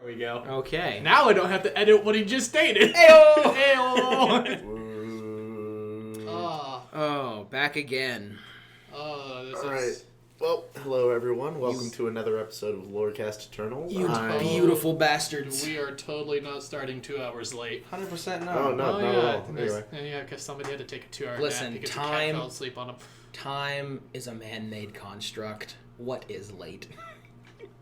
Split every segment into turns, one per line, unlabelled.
we go.
Okay.
Now I don't have to edit what he just stated.
Ayo!
Ayo!
Oh, back again.
This
All
is...
right. Well, hello everyone. Welcome to another episode of Lorecast Eternals.
You beautiful bastards.
We are totally not starting 2 hours late.
100% no.
Oh, no,
Oh,
not at
yeah.
all. Anyway.
Yeah, because somebody had to take a 2-hour
Listen,
nap because the
time-
cat fell asleep on him.
Time is a man-made construct. What is late?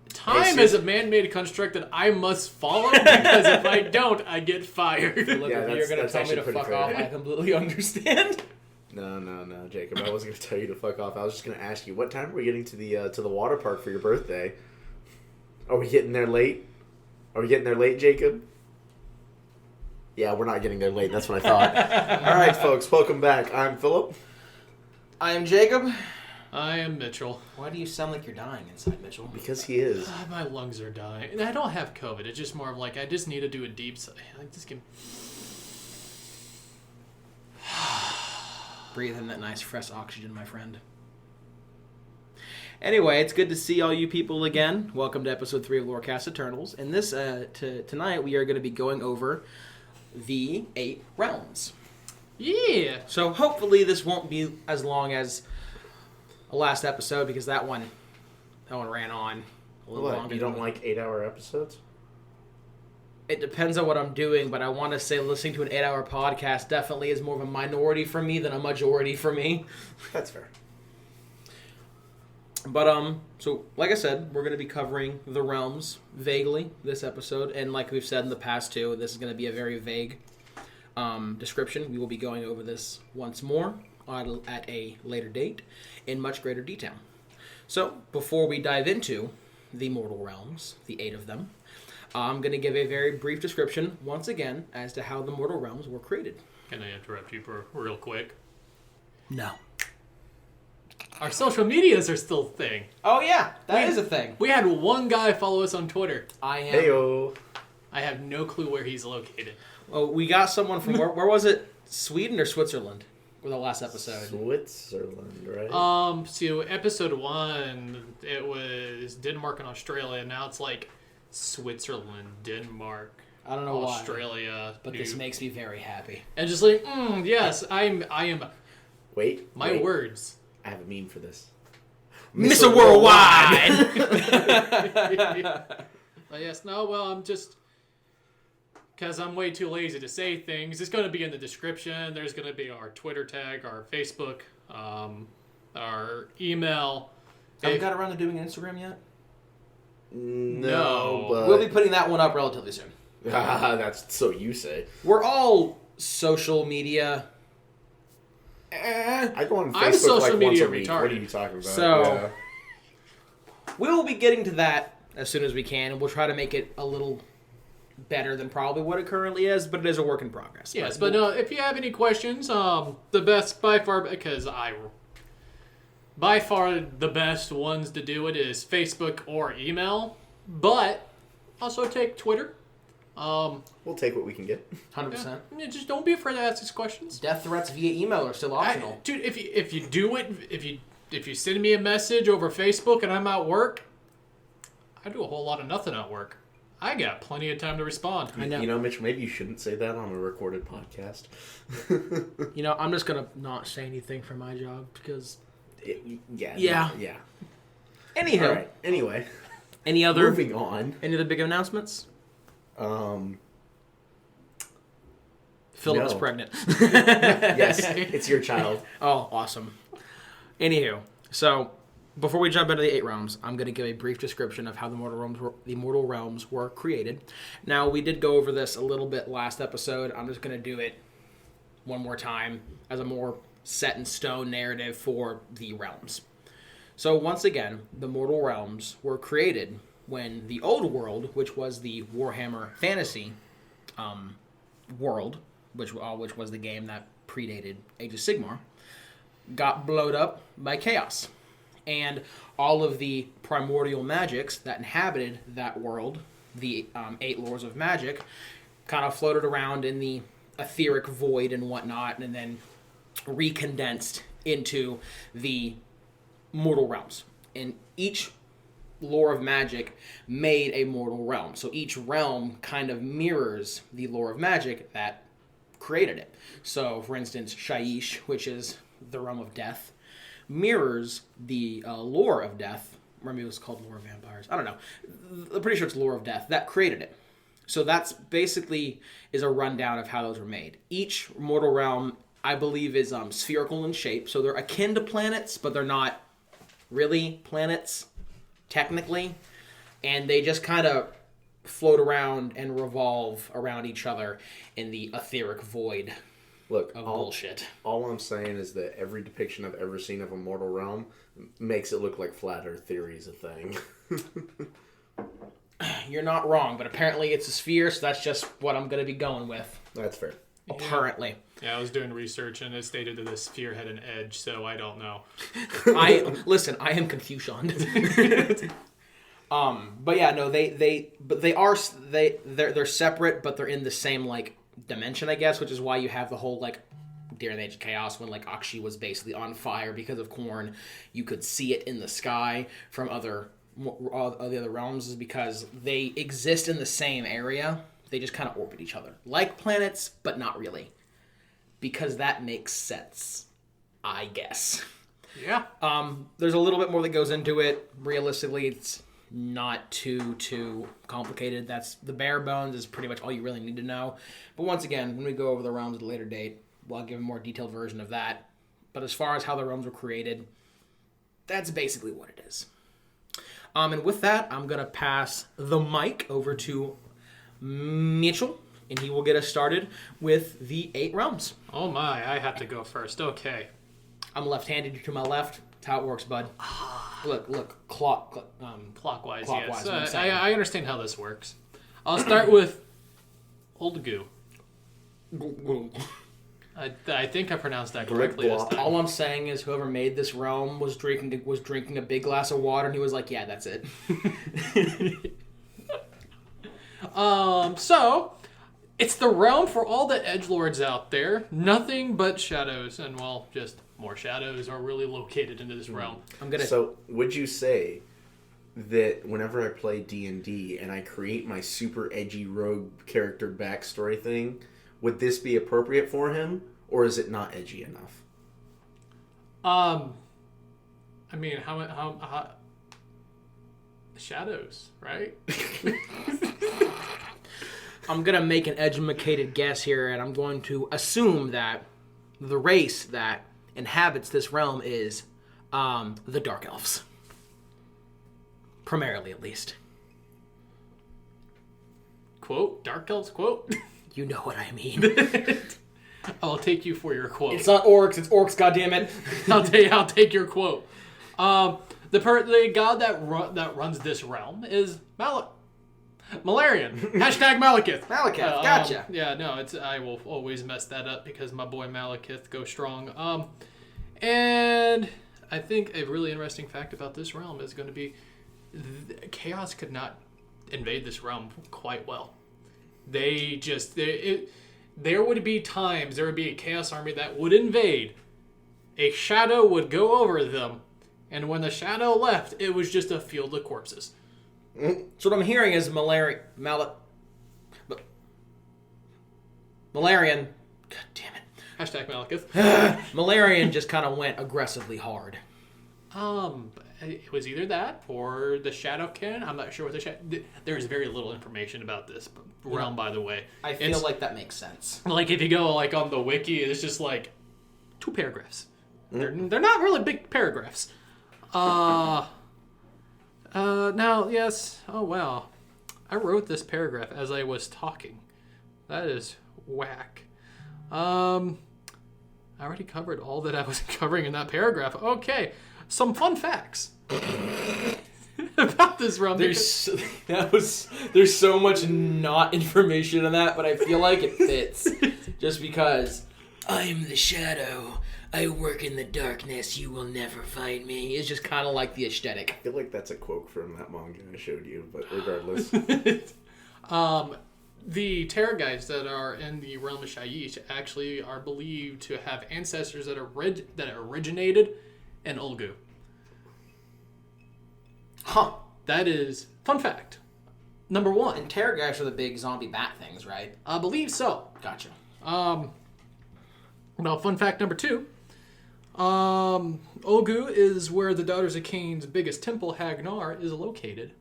Time is a man-made construct that I must follow because if I don't, I get fired.
Look,
Yeah,
if you're going to
that's
tell me
actually
to
pretty
fuck
fair.
off, I completely understand.
No, Jacob. I wasn't going to tell you to fuck off. I was just going to ask you, what time are we getting to the water park for your birthday? Are we getting there late? Are we getting there late, Jacob? Yeah, we're not getting there late. That's what I thought. All right, folks. Welcome back. I'm Philip.
I am Jacob.
I am Mitchell.
Why do you sound like you're dying inside, Mitchell?
Because he is.
My lungs are dying. And I don't have COVID. It's just more of like, I just need to do a deep sigh. Like, just give...
Breathe in that nice fresh oxygen, my friend. Anyway, it's good to see all you people again. Welcome to episode 3 of Lorecast Eternals. And this tonight we are going to be going over the 8 realms.
Yeah.
So hopefully this won't be as long as the last episode because that one ran on a little
What?
longer.
You don't like 8-hour episodes?
It depends on what I'm doing, but I want to say listening to an 8-hour podcast definitely is more of a minority for me than a majority for me.
That's fair.
But, so, like I said, we're going to be covering the realms vaguely this episode, and like we've said in the past too, this is going to be a very vague description. We will be going over this once more at a later date in much greater detail. So, before we dive into the mortal realms, the 8 of them, I'm going to give a very brief description, once again, as to how the mortal realms were created.
Can I interrupt you for real quick?
No.
Our social medias are still a thing.
Oh, yeah, that is a thing.
We had one guy follow us on Twitter.
I am.
Heyo.
I have no clue where he's located.
Oh, we got someone from, where was it? Sweden or Switzerland? For the last episode.
Switzerland, right?
So episode 1, it was Denmark and Australia. Now it's like Switzerland, Denmark,
I don't know
Australia.
why, but this makes me very happy.
And just like, yes, I am.
Wait.
Words.
I have a meme for this.
Mr. Worldwide!
Yes, no, well, I'm just... Because I'm way too lazy to say things. It's going to be in the description. There's going to be our Twitter tag, our Facebook, our email.
Have we got around to doing Instagram yet?
No, but...
We'll be putting that one up relatively soon.
That's so you say.
We're all social media.
I go on Facebook
I'm social
like
media
once a week.
retarded.
What are you talking about?
So- We will be getting to that as soon as we can, and we'll try to make it a little better than probably what it currently is, but it is a work in progress.
Yes, but if you have any questions, the best by far, because by far the best ones to do it is Facebook or email, but also take Twitter.
We'll take what we can get.
100%.
Yeah, just don't be afraid to ask us questions.
Death threats via email are still optional.
Dude, if you do it, if you send me a message over Facebook and I'm at work, I do a whole lot of nothing at work. I got plenty of time to respond.
I know.
You know, Mitch, maybe you shouldn't say that on a recorded podcast.
You know, I'm just going to not say anything for my job because...
Yeah.
Anywho.
All right. Anyway.
Any other
Moving on.
Any other big announcements?
No.
Philip is pregnant.
Yes, it's your child.
Oh, awesome. Anywho, so before we jump into the 8 realms, I'm going to give a brief description of how the mortal realms were created. Now, we did go over this a little bit last episode. I'm just going to do it one more time as a more set in stone narrative for the realms. So once again, the mortal realms were created when the old world, which was the Warhammer Fantasy world, which was the game that predated Age of Sigmar, got blowed up by chaos. And all of the primordial magics that inhabited that world, the 8 lores of magic, kind of floated around in the etheric void and whatnot, and then recondensed into the mortal realms. And each lore of magic made a mortal realm. So each realm kind of mirrors the lore of magic that created it. So, for instance, Shaiish, which is the realm of death, mirrors the lore of death. Or maybe it was called lore of vampires. I don't know. I'm pretty sure it's lore of death that created it. So that's basically is a rundown of how those were made. Each mortal realm, I believe, is spherical in shape. So they're akin to planets, but they're not really planets, technically. And they just kind of float around and revolve around each other in the etheric void of bullshit.
All I'm saying is that every depiction I've ever seen of a mortal realm makes it look like flat Earth theory is a thing.
You're not wrong, but apparently it's a sphere, so that's just what I'm going to be going with.
That's fair.
Apparently.
Yeah, I was doing research and it stated that the sphere had an edge, so I don't know.
Listen, I am Confucian. But yeah, no, they're separate, but they're in the same like dimension, I guess, which is why you have the whole like during the Age of Chaos when like Akshi was basically on fire because of corn. You could see it in the sky from the other realms, is because they exist in the same area. They just kind of orbit each other like planets, but not really, because that makes sense, I guess.
Yeah.
There's a little bit more that goes into it. Realistically, it's not too complicated. That's the bare bones is pretty much all you really need to know. But once again, when we go over the realms at a later date, I'll give a more detailed version of that. But as far as how the realms were created, that's basically what it is. And with that, I'm going to pass the mic over to Mitchell, and he will get us started with the 8 realms.
Oh my, I have to go first. Okay.
I'm left-handed, you're to my left. That's how it works, bud. Look,
Clockwise,
Clockwise,
yes. I understand how this works. I'll start with Oldgoo. I think I pronounced that correctly this time.
All I'm saying is whoever made this realm was drinking a big glass of water, and he was like, yeah, that's it.
So, it's the realm for all the edgelords out there. Nothing but shadows, and well, just more shadows are really located into this realm.
So, would you say that whenever I play D&D and I create my super edgy rogue character backstory thing, would this be appropriate for him, or is it not edgy enough?
I mean, how shadows, right?
I'm going to make an educated guess here, and I'm going to assume that the race that inhabits this realm is the Dark Elves. Primarily, at least.
Quote? Dark Elves quote?
You know what I mean.
I'll take you for your quote.
It's not orcs, it's orcs, goddammit.
I'll take your quote. The god that runs this realm is Malarian. Hashtag Malekith.
Malekith, gotcha.
Yeah, no, I will always mess that up because my boy Malekith goes strong. And I think a really interesting fact about this realm is going to be Chaos could not invade this realm quite well. There would be times there would be a Chaos army that would invade. A shadow would go over them, and when the shadow left, it was just a field of corpses.
So what I'm hearing is Malarian. God damn it.
Hashtag Malekith.
Malarian just kind of went aggressively hard.
It was either that or the Shadowkin. I'm not sure what the There's very little information about this realm, by the way.
I feel like that makes sense.
Like if you go like on the wiki, it's just like 2 paragraphs. They're not really big paragraphs. Now, yes. Oh wow, I wrote this paragraph as I was talking. That is whack. I already covered all that I was covering in that paragraph. Okay. Some fun facts about this realm.
There's so much not information in that, but I feel like it fits. Just because I'm the shadow, I work in the darkness, you will never find me. It's just kind of like the aesthetic.
I feel like that's a quote from that manga I showed you, but regardless.
The Terra guys that are in the realm of Shaiish actually are believed to have ancestors that originated in Ulgu.
Huh.
That is fun fact number 1.
And Terrorgash are the big zombie bat things, right?
I believe so.
Gotcha.
Well, fun fact number 2. Olgu is where the Daughters of Cain's biggest temple, Hagnar, is located.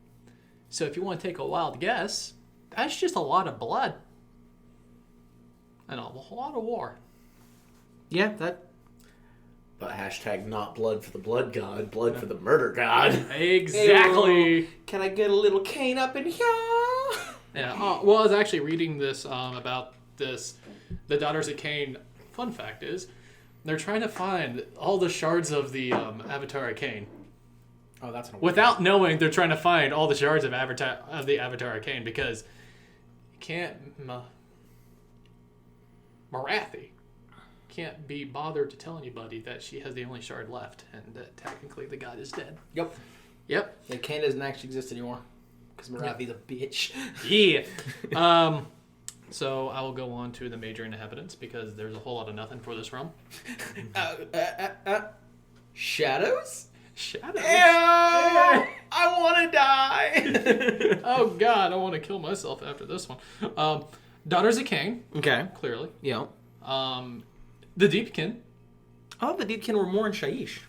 So if you want to take a wild guess, that's just a lot of blood. And a lot of war.
Yeah, that...
But hashtag not blood for the blood god, blood for the murder god.
Exactly.
Ew. Can I get a little cane up in here?
Yeah. Well, I was actually reading this about this. The Daughters of Cain. Fun fact is, they're trying to find all the shards of the Avatar of Cain.
Oh, that's an
Without knowing, they're trying to find all the shards of the Avatar of Cain because you can't. Marathi can't be bothered to tell anybody that she has the only shard left and that technically the god is dead.
Yep.
Yep.
And Cain doesn't actually exist anymore because Marathi's a bitch.
Yeah. So I will go on to the major inhabitants because there's a whole lot of nothing for this realm.
Shadows?
Shadows?
Ew! I want to die!
Oh god, I want to kill myself after this one. Daughters of Cain,
Okay.
clearly.
Yeah.
The Deepkin.
Oh, the Deepkin were more in Shaiish.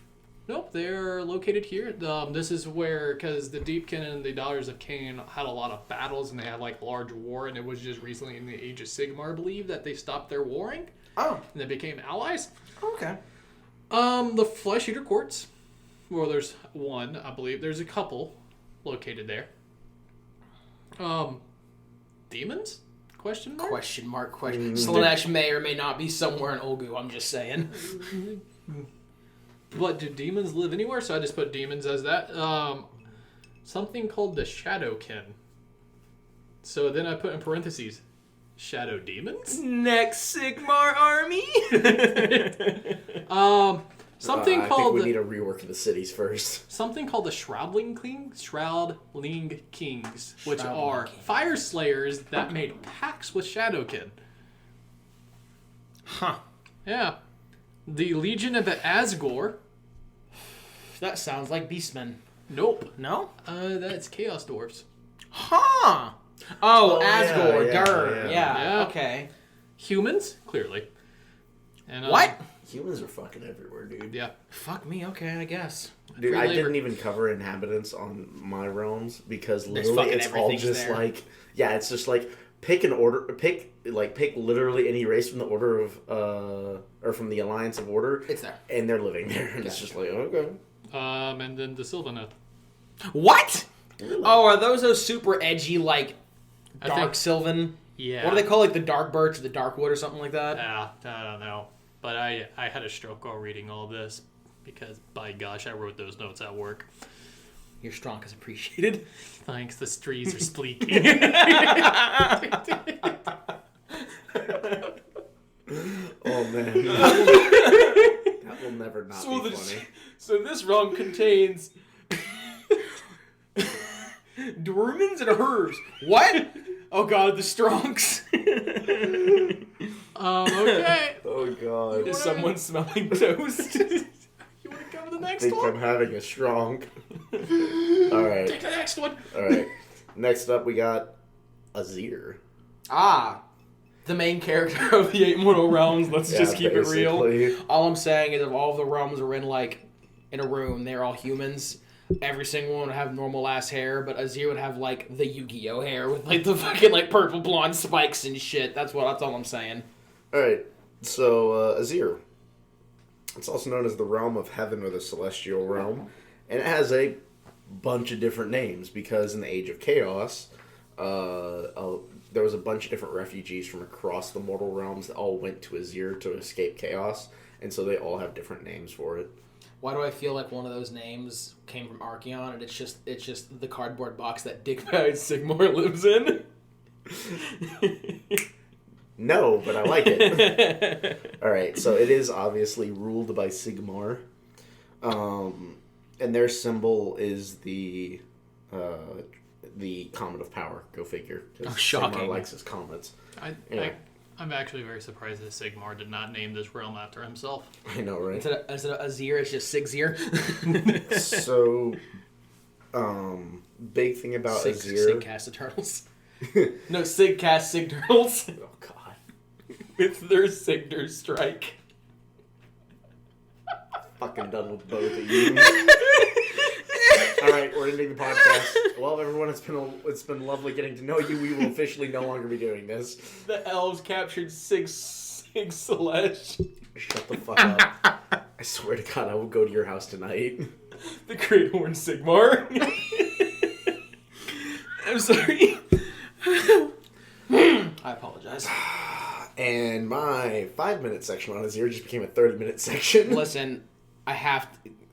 Nope, they're located here. This is where, because the Deepkin and the Daughters of Cain had a lot of battles and they had like a large war, and it was just recently in the Age of Sigmar, I believe, that they stopped their warring
Oh.
and they became allies.
Okay.
The Flesh Eater Courts. Well, there's one, I believe. There's a couple located there. Demons? Question mark?
Question mark, question. Slanesh may or may not be somewhere in Olgu, I'm just saying.
But do demons live anywhere? So I just put demons as that. Something called the Shadowkin. So then I put in parentheses, Shadow Demons?
Next Sigmar army?
Something
I
called
think we need a rework of the cities first.
something called the Shroudling Kings, which
Shroudling
are
King.
fire slayers that made pacts with Shadowkin.
Huh.
Yeah. The Legion of Asgore.
That sounds like Beastmen.
Nope.
No?
That's Chaos Dwarves.
Huh. Oh,
Oh,
Asgore.
yeah,
Dur.
yeah.
Yeah.
Yeah.
Okay.
Humans, clearly. And,
What?
Humans are fucking everywhere, dude.
Yeah.
Fuck me. Okay, I guess.
Dude,
Free
I
labor.
didn't even cover inhabitants on my realms because
There's
literally
fucking
it's all
everything's
just
there.
like, yeah, it's just like pick an order, pick literally any race from the order of or from the Alliance of Order,
It's there.
and they're living there, and it's
Gotcha.
just like, okay.
And then the Sylvaneth.
What?
Really?
Oh, are those super edgy, like,
I
dark
think-
Sylvan?
Yeah.
What do they call, like, the dark birch or the dark wood or something like that?
I don't know. But I had a stroke while reading all this because, by gosh, I wrote those notes at work.
Your strong is appreciated.
Thanks, the trees are spleeking.
Oh man, that will never not be funny.
So this realm contains Dormans and Herbs. What? Oh god, the Strongs.
Okay.
Oh god,
Is someone smelling toast?
You want to cover the
I
next
think
one?
I'm having a strong. All right,
Take the next one.
all right. Next up, we got Azir.
The main character of the 8 Mortal Realms. Let's just keep it real.
basically.
All I'm saying is if all of the realms were in a room, they're all humans. Every single one would have normal ass hair, but Azir would have like the Yu-Gi-Oh hair with like the fucking like purple blonde spikes and shit. That's all I'm saying.
All right, so Azir. It's also known as the Realm of Heaven or the Celestial Realm, and it has a bunch of different names because in the Age of Chaos, there was a bunch of different refugees from across the mortal realms that all went to Azir to escape chaos, and so they all have different names for it.
Why do I feel like one of those names came from Archeon and it's just the cardboard box that Dickbag Sigmar lives in?
No, but I like it. All right, so it is obviously ruled by Sigmar, and their symbol is the Comet of Power. Go figure. 'Cause
Oh, shocking.
Sigmar likes his comets.
I'm actually very surprised that Sigmar did not name this realm after himself.
I know, right?
Instead of Azir, it's just Sigzir.
So, Big thing about Azir.
Sigcast Eternals. No, Sigcast Sig Turtles.
Oh god.
It's their Signer strike.
Fucking done with both of you. Alright, we're ending the podcast. Well, everyone, it's been lovely getting to know you. We will officially no longer be doing this.
The elves captured Sig Celeste.
Shut the fuck up. I swear to God, I will go to your house tonight.
The Great Horn Sigmar. I'm sorry. I apologize.
And my 5-minute section on Azir just became a 30-minute section.
Listen,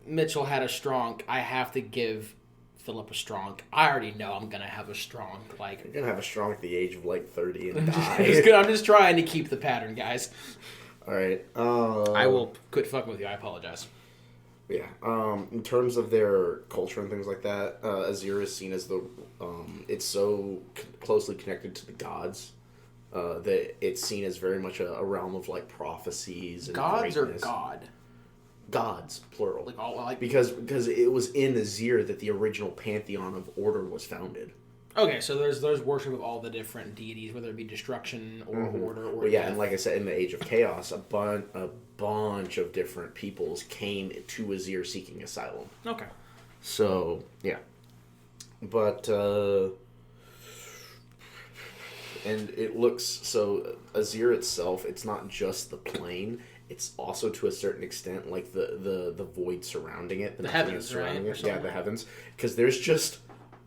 Mitchell had a strong. I have to give Philip a strong. I already know I'm gonna have a strong. Like
You're gonna have a strong at the age of like 30 and die.
I'm just trying to keep the pattern, guys.
All right.
I will quit fucking with you. I apologize.
Yeah. In terms of their culture and things like that, Azir is seen as it's so closely connected to the gods that it's seen as very much a realm of like prophecies and
Gods
greatness.
or God?
Gods, plural.
Like all like.
Because it was in Azir that the original pantheon of order was founded.
Okay, so there's worship of all the different deities, whether it be destruction or order or
But yeah,
death.
and like I said, in the Age of Chaos, a bunch of different peoples came to Azir seeking asylum.
Okay.
So yeah, but and it looks so Azir itself. It's not just the plane. It's also to a certain extent like the void surrounding it,
The heavens,
surrounding
right?
it. Yeah, the heavens, because there's just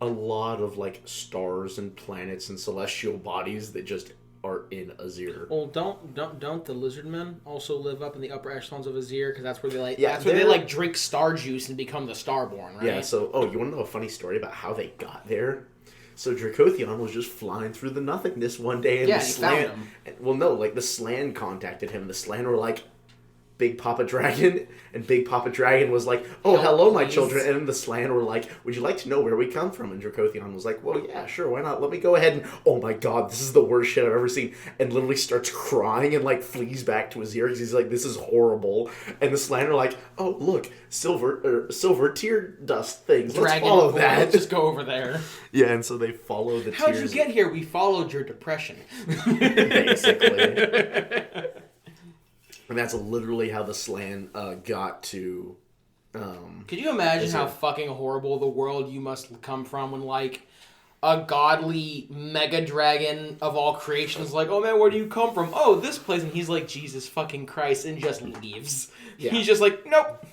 a lot of like stars and planets and celestial bodies that just are in Azir.
Well, don't the lizard men also live up in the upper echelons of Azir? Because that's where they like drink star juice and become the Starborn, right?
Yeah. So, you want to know a funny story about how they got there? So Dracothion was just flying through the nothingness one day, and
Yeah,
the
he
Slan.
found him.
Well, no, like the Slan contacted him. The Slan were like, Big Papa Dragon, and Big Papa Dragon was like, "Oh, hello, my
please."
children." And the Slan were like, "Would you like to know where we come from?" And Dracothion was like, "Well, yeah, sure, why not? Let me go ahead and oh my god, this is the worst shit I've ever seen." And literally starts crying and like flees back to Azir because he's like, "This is horrible." And the Slan are like, "Oh, look, silver tear dust things. Let's
Dragon
follow
Lord,
that."
Let's just go over there.
Yeah, and so they follow the
How'd
tears.
you get here? We followed your depression.
Basically. And that's literally how the Slan got to.
Could you imagine how fucking horrible the world you must come from when, like, a godly mega dragon of all creation is like, "Oh man, where do you come from?" "Oh, this place," and he's like, "Jesus fucking Christ," and just leaves.
Yeah.
He's just like, "Nope."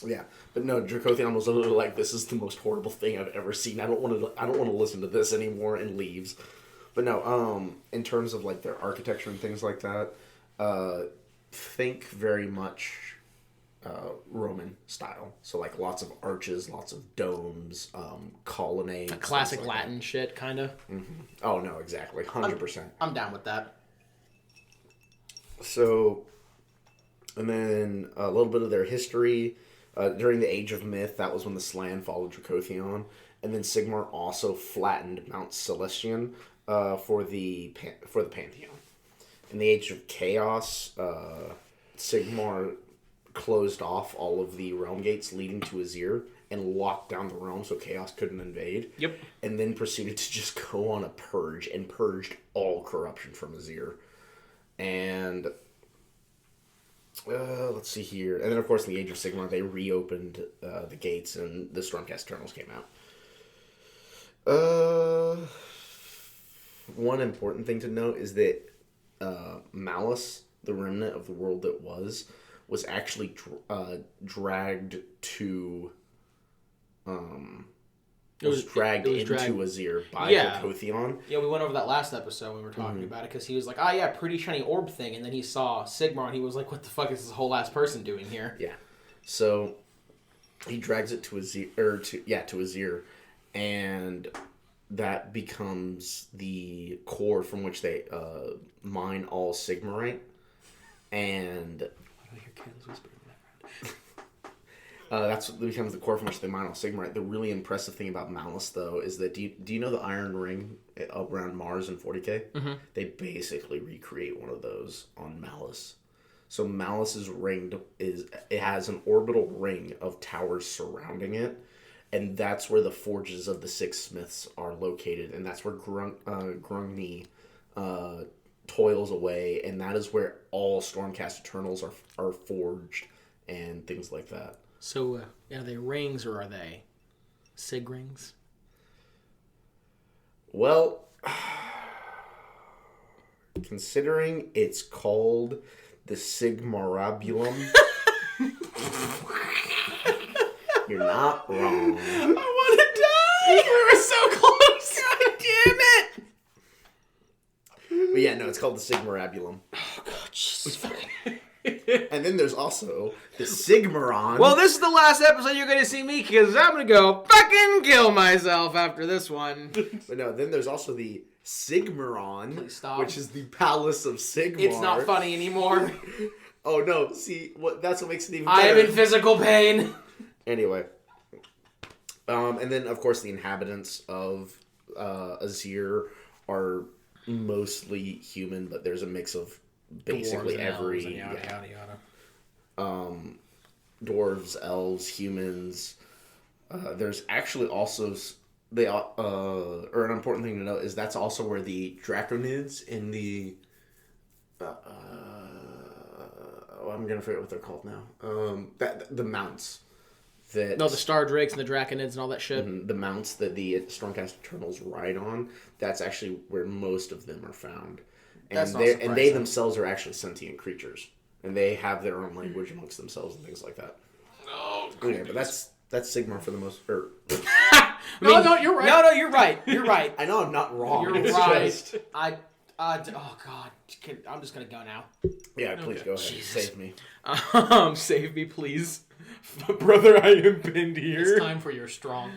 Yeah, but no, Dracothion was literally like, "This is the most horrible thing I've ever seen. I don't want to listen to this anymore," and leaves. But no, in terms of like their architecture and things like that, think very much Roman style. So like lots of arches, lots of domes, colonnades.
Classic
like
Latin shit, kind of.
Mm-hmm. Oh no, exactly, 100%.
I'm down with that.
So, and then a little bit of their history. During the Age of Myth, that was when the Slan followed Dracothion. And then Sigmar also flattened Mount Celestian for the Pantheon. In the Age of Chaos, Sigmar closed off all of the realm gates leading to Azir and locked down the realm so Chaos couldn't invade.
Yep.
And then proceeded to just go on a purge and purged all corruption from Azir. And let's see here. And then, of course, in the Age of Sigmar, they reopened the gates and the Stormcast Eternals came out. One important thing to note is that Malice, the remnant of the world that was actually dragged to... It was dragged into Azir by Dracothion.
Yeah, we went over that last episode when we were talking about it, because he was like, "Ah, yeah, pretty shiny orb thing," and then he saw Sigmar, and he was like, "What the fuck is this whole ass person doing here?"
Yeah, so he drags it to Azir, and that becomes the core from which they mine all Sigmarite, and
I hear Kayla's whispering in the background.
that becomes the core from which they mine all Sigmarite. The really impressive thing about Malice, though, is that do you know the Iron Ring around Mars in 40K? Mm-hmm. They basically recreate one of those on Malice. So Malice's ring it has an orbital ring of towers surrounding it, and that's where the forges of the six smiths are located, and that's where Grungni toils away, and that is where all Stormcast Eternals are forged and things like that.
So, are they rings or are they sig rings?
Well, considering it's called the Sigmarabulum, you're not wrong.
I want to die! We were so close! God damn it!
But yeah, no, it's called the Sigmarabulum.
Oh, God, Jesus fucking...
And then there's also the Sigmaron.
Well, this is the last episode you're going to see me, because I'm going to go fucking kill myself after this one.
But no, then there's also the Sigmaron,
Please stop.
which is the Palace of Sigmar.
It's not funny anymore.
Oh no, see, that's what makes it even
I
better.
am in physical pain.
Anyway. And then, of course, the inhabitants of Azir are mostly human, but there's a mix of basically every...
Yada, yada.
Dwarves, elves, humans. There's actually also... or an important thing to note is that's also where the Draconids in the... I'm going to forget what they're called now. The mounts.
No, the Star Drakes and the Draconids and all that shit.
The mounts that the Stormcast Eternals ride on, that's actually where most of them are found. And they themselves are actually sentient creatures. And they have their own language amongst themselves and things like that.
Oh,
Okay, but that's Sigmar for the most part.
No, you're right.
No, you're right. You're right.
I know I'm not wrong.
You're
It's
right.
just-
oh, God. I'm just going to go now.
Yeah, please go ahead.
Jesus.
Save me.
Save me, please. Brother, I am pinned here.
It's time for your strong.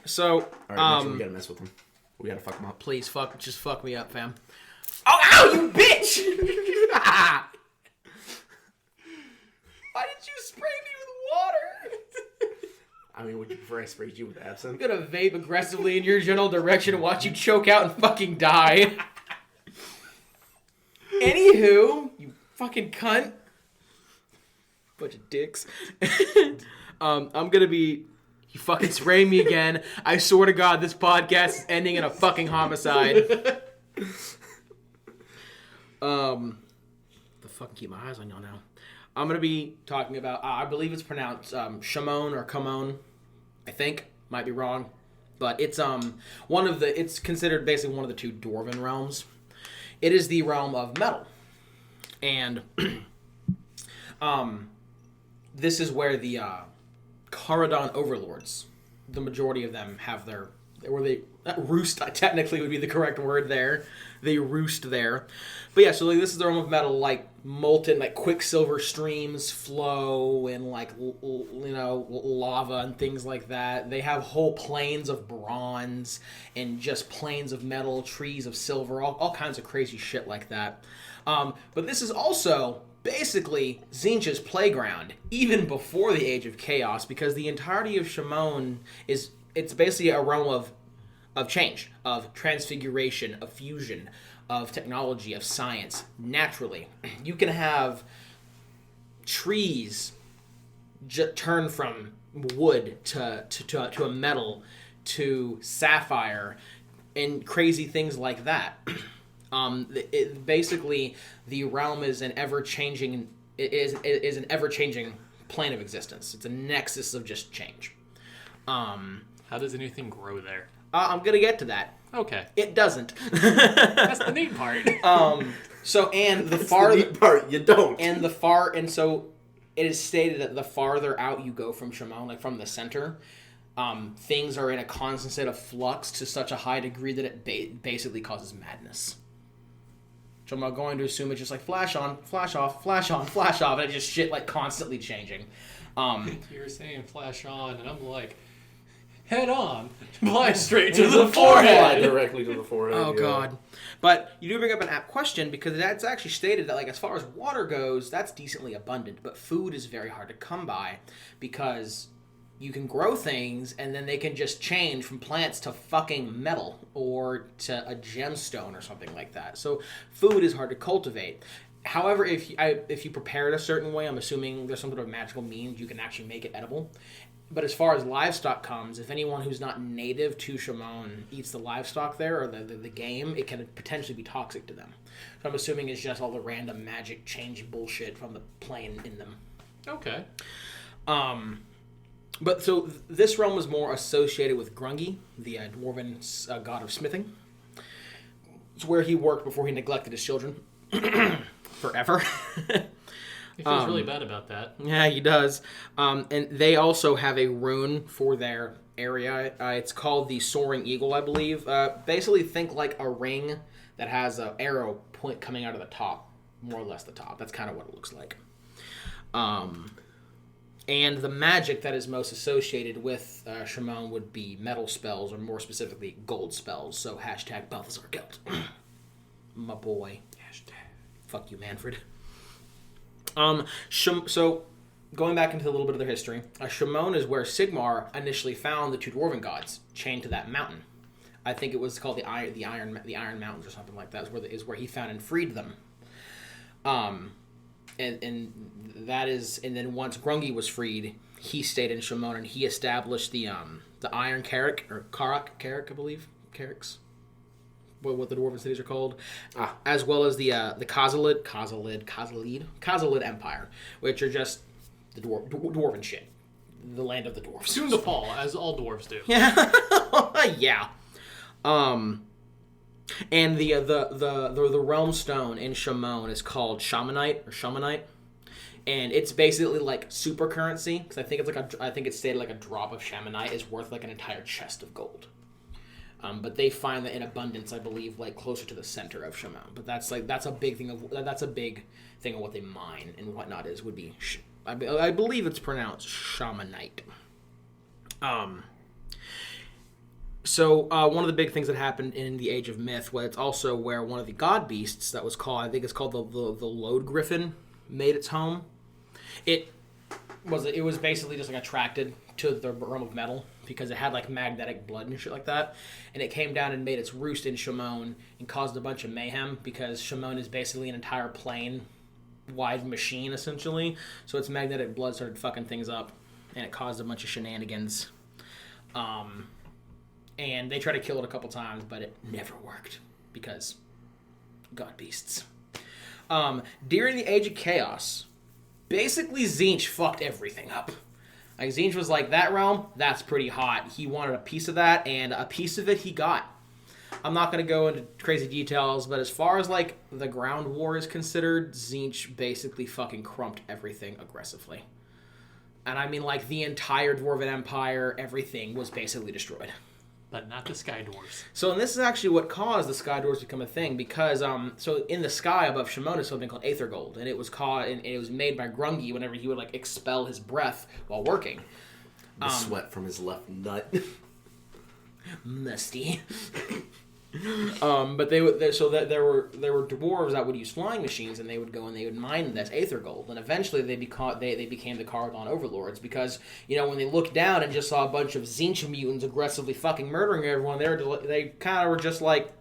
So,
All right, Mitchell, we gotta mess with him. We gotta fuck him up.
please, just fuck me up, fam. Oh, ow, you bitch! Why did you spray me with water?
I mean, would you prefer I sprayed you with
I'm
absinthe?
gonna vape aggressively in your general direction and watch you choke out and fucking die. Anywho, you fucking cunt. Bunch of dicks. I'm gonna be... You fucking spray me again. I swear to God, this podcast is ending in a fucking homicide. The fucking keep my eyes on y'all now. I'm gonna be talking about, I believe it's pronounced Shamon or Kamon. I think, might be wrong, but it's it's considered basically one of the two dwarven realms. It is the realm of metal, and this is where the Caradon overlords, the majority of them have roost technically would be the correct word there. They roost there. But yeah, so like this is the realm of metal, like molten, like quicksilver streams flow and like, lava and things like that. They have whole plains of bronze and just plains of metal, trees of silver, all kinds of crazy shit like that. But this is also basically Tzeentch's playground, even before the Age of Chaos, because the entirety of Shamon it's basically a realm of change, of transfiguration, of fusion, of technology, of science. Naturally, you can have trees turn from wood to a metal to sapphire and crazy things like that. Basically, the realm is an ever-changing is an ever-changing plane of existence. It's a nexus of just change.
How does anything grow there?
I'm gonna get to that.
Okay.
It doesn't.
That's the neat part.
So and the
That's
farther
the neat part, you don't.
and so it is stated that the farther out you go from Shamon, like from the center, things are in a constant state of flux to such a high degree that it basically causes madness. So I'm going to assume it's just like flash on, flash off, flash on, flash off, and it's just shit like constantly changing.
You're saying flash on, and I'm like, head on, fly straight to the forehead.
Directly to the forehead.
Oh,
yeah.
God. But you do bring up an apt question, because that's actually stated that, like, as far as water goes, that's decently abundant. But food is very hard to come by, because you can grow things, and then they can just change from plants to fucking metal, or to a gemstone or something like that. So food is hard to cultivate. However, if you prepare it a certain way, I'm assuming there's some sort of magical means you can actually make it edible. But as far as livestock comes, if anyone who's not native to Shimon eats the livestock there, or the game, it can potentially be toxic to them. So I'm assuming it's just all the random magic change bullshit from the plane in them.
Okay.
But so this realm was more associated with Grungi, the dwarven god of smithing. It's where he worked before he neglected his children. Forever.
He feels really bad about that.
Yeah, he does. And they also have a rune for their area. It's called the Soaring Eagle, I believe. Basically, think like a ring that has an arrow point coming out of the top. More or less the top. That's kind of what it looks like. And the magic that is most associated with Shimon would be metal spells, or more specifically, gold spells. So, hashtag Balthazar Gelt. My boy. Hashtag. Fuck you, Manfred. So, going back into a little bit of their history, Shimon is where Sigmar initially found the two dwarven gods chained to that mountain. I think it was called the Iron Mountains or something like that. Is where he found and freed them. And then once Grungi was freed, he stayed in Shimon and he established the Iron Carrick or Karak, I believe, Carricks. What the dwarven cities are called, as well as the Khazalid Empire, which are just the dwarven shit, the land of the dwarves.
Soon to fall, as all dwarves do.
Yeah, yeah. And the realm stone in Shimon is called Shamanite, and it's basically like super currency because I think it's stated like a drop of Shamanite is worth like an entire chest of gold. But they find that in abundance, I believe, like closer to the center of Shimon. But that's a big thing of what they mine and whatnot would be. I believe it's pronounced Shamanite. So one of the big things that happened in the Age of Myth, it's also where one of the god beasts that was called, I think it's called the Lode Griffin, made its home. It was basically just like attracted to the realm of metal because it had like magnetic blood and shit like that, and it came down and made its roost in Shimon and caused a bunch of mayhem because Shimon is basically an entire plane-wide machine essentially. So its magnetic blood started fucking things up, and it caused a bunch of shenanigans. And they tried to kill it a couple times, but it never worked because god beasts. During the Age of Chaos, basically Tzeentch fucked everything up. Like, Tzeentch was like, that realm, that's pretty hot. He wanted a piece of that, and a piece of it he got. I'm not going to go into crazy details, but as far as, like, the ground war is considered, Tzeentch basically fucking crumped everything aggressively. And I mean, like, the entire Dwarven Empire, everything was basically destroyed.
But not the Sky Dwarves.
So, and this is actually what caused the Sky Dwarves to become a thing, because, so in the sky above Shimon is something called Aether Gold, and it was made by Grungi whenever he would, like, expel his breath while working.
The sweat from his left nut.
Musty. But there were dwarves that would use flying machines, and they would go and they would mine this Aether Gold, and eventually they became the Karagon overlords because, you know, when they looked down and just saw a bunch of Tzeentch mutants aggressively fucking murdering everyone, they kind of were just like,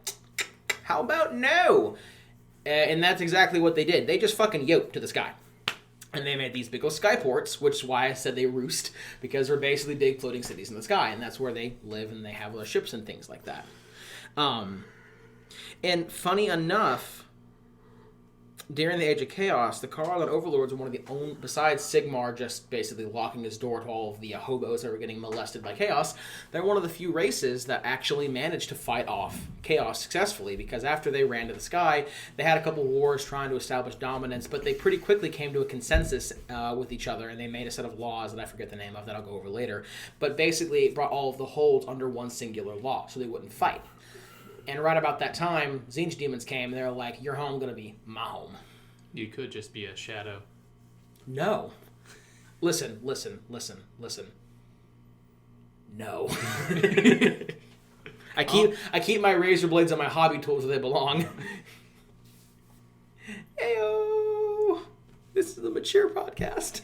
how about no? And that's exactly what they did. They just fucking yoked to the sky. And they made these big old skyports, which is why I said they roost, because they're basically big floating cities in the sky, and that's where they live and they have their ships and things like that. And funny enough, during the Age of Chaos, the Karagon Overlords are one of the only, besides Sigmar just basically locking his door to all of the hobos that were getting molested by Chaos, they're one of the few races that actually managed to fight off Chaos successfully, because after they ran to the sky, they had a couple wars trying to establish dominance, but they pretty quickly came to a consensus with each other, and they made a set of laws that I forget the name of that I'll go over later, but basically it brought all of the holds under one singular law, so they wouldn't fight. And right about that time, Tzeentch demons came, and they were like, your home gonna be my home.
You could just be a shadow.
No. Listen. No. I keep my razor blades and my hobby tools where they belong. Heyo! This is a mature podcast.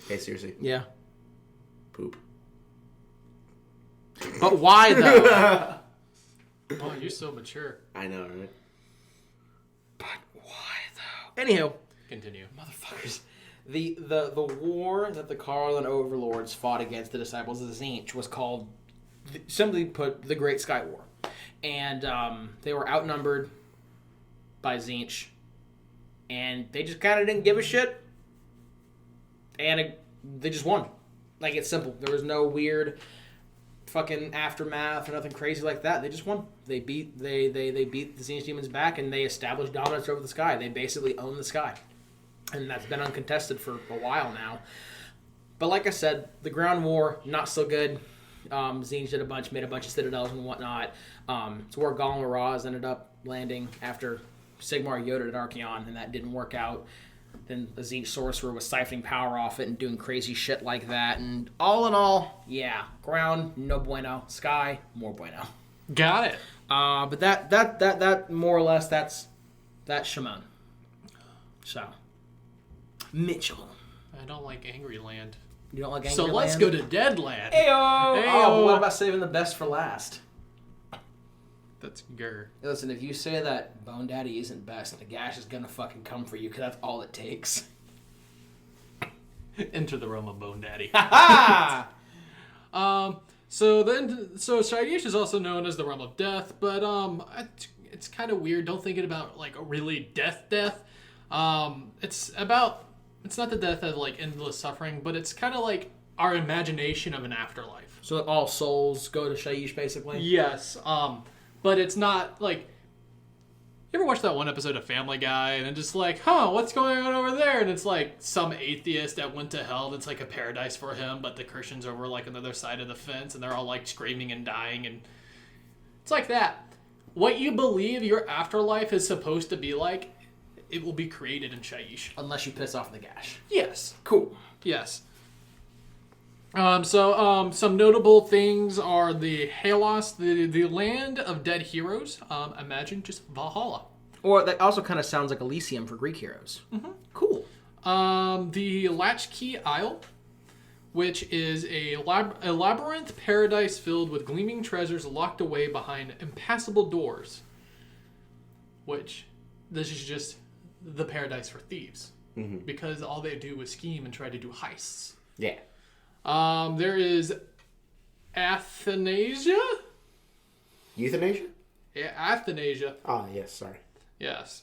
Hey, seriously.
Yeah.
Poop.
But why, though?
Oh, you're so mature.
I know, right?
But why, though? Anywho.
Continue.
Motherfuckers. The war that the Karlan overlords fought against the disciples of Tzeentch was called, simply put, the Great Sky War. And they were outnumbered by Tzeentch. And they just kind of didn't give a shit. And they just won. Like, it's simple. There was no weird fucking aftermath or nothing crazy like that. They just won. They beat the Tzeentch demons back, and they established dominance over the sky. They basically own the sky. And that's been uncontested for a while now. But like I said, the ground war, not so good. Tzeentch did made a bunch of citadels and whatnot. It's where Gollum and Raz ended up landing after Sigmar Yoda at Archeon, and that didn't work out. Then the Tzeentch sorcerer was siphoning power off it and doing crazy shit like that. And all in all, yeah, ground, no bueno. Sky, more bueno.
Got it.
But that more or less, that's Shimon. So, Mitchell.
I don't like Angry Land.
You don't like Angry
So
Land?
let's go to Dead Land.
Ayo!
Ayo!
Oh, what about saving the best for last?
That's Gur.
Listen, if you say that Bone Daddy isn't best, the gash is gonna fucking come for you, because that's all it takes.
Enter the realm of Bone Daddy.
Ha!
So Shyish is also known as the realm of death, but it's kind of weird. Don't think it about like a really death. It's not the death of like endless suffering, but it's kind of like our imagination of an afterlife.
So all souls go to Shyish, basically?
Yes. But it's not like, you ever watch that one episode of Family Guy and it's just like, what's going on over there? And it's like some atheist that went to hell that's like a paradise for him, but the Christians are over like on the other side of the fence and they're all like screaming and dying, and it's like that. What you believe your afterlife is supposed to be like, it will be created in Shyish.
Unless you piss off the gash.
Yes.
Cool.
Yes. Some notable things are the Halos, the land of dead heroes. Imagine just Valhalla.
Or that also kind of sounds like Elysium for Greek heroes. Mm-hmm. Cool.
The Latchkey Isle, which is a labyrinth paradise filled with gleaming treasures locked away behind impassable doors. Which, this is just the paradise for thieves. Mm-hmm. Because all they do is scheme and try to do heists.
Yeah.
There is Athanasia?
Euthanasia?
Yeah, Athanasia.
Ah, yes, sorry.
Yes.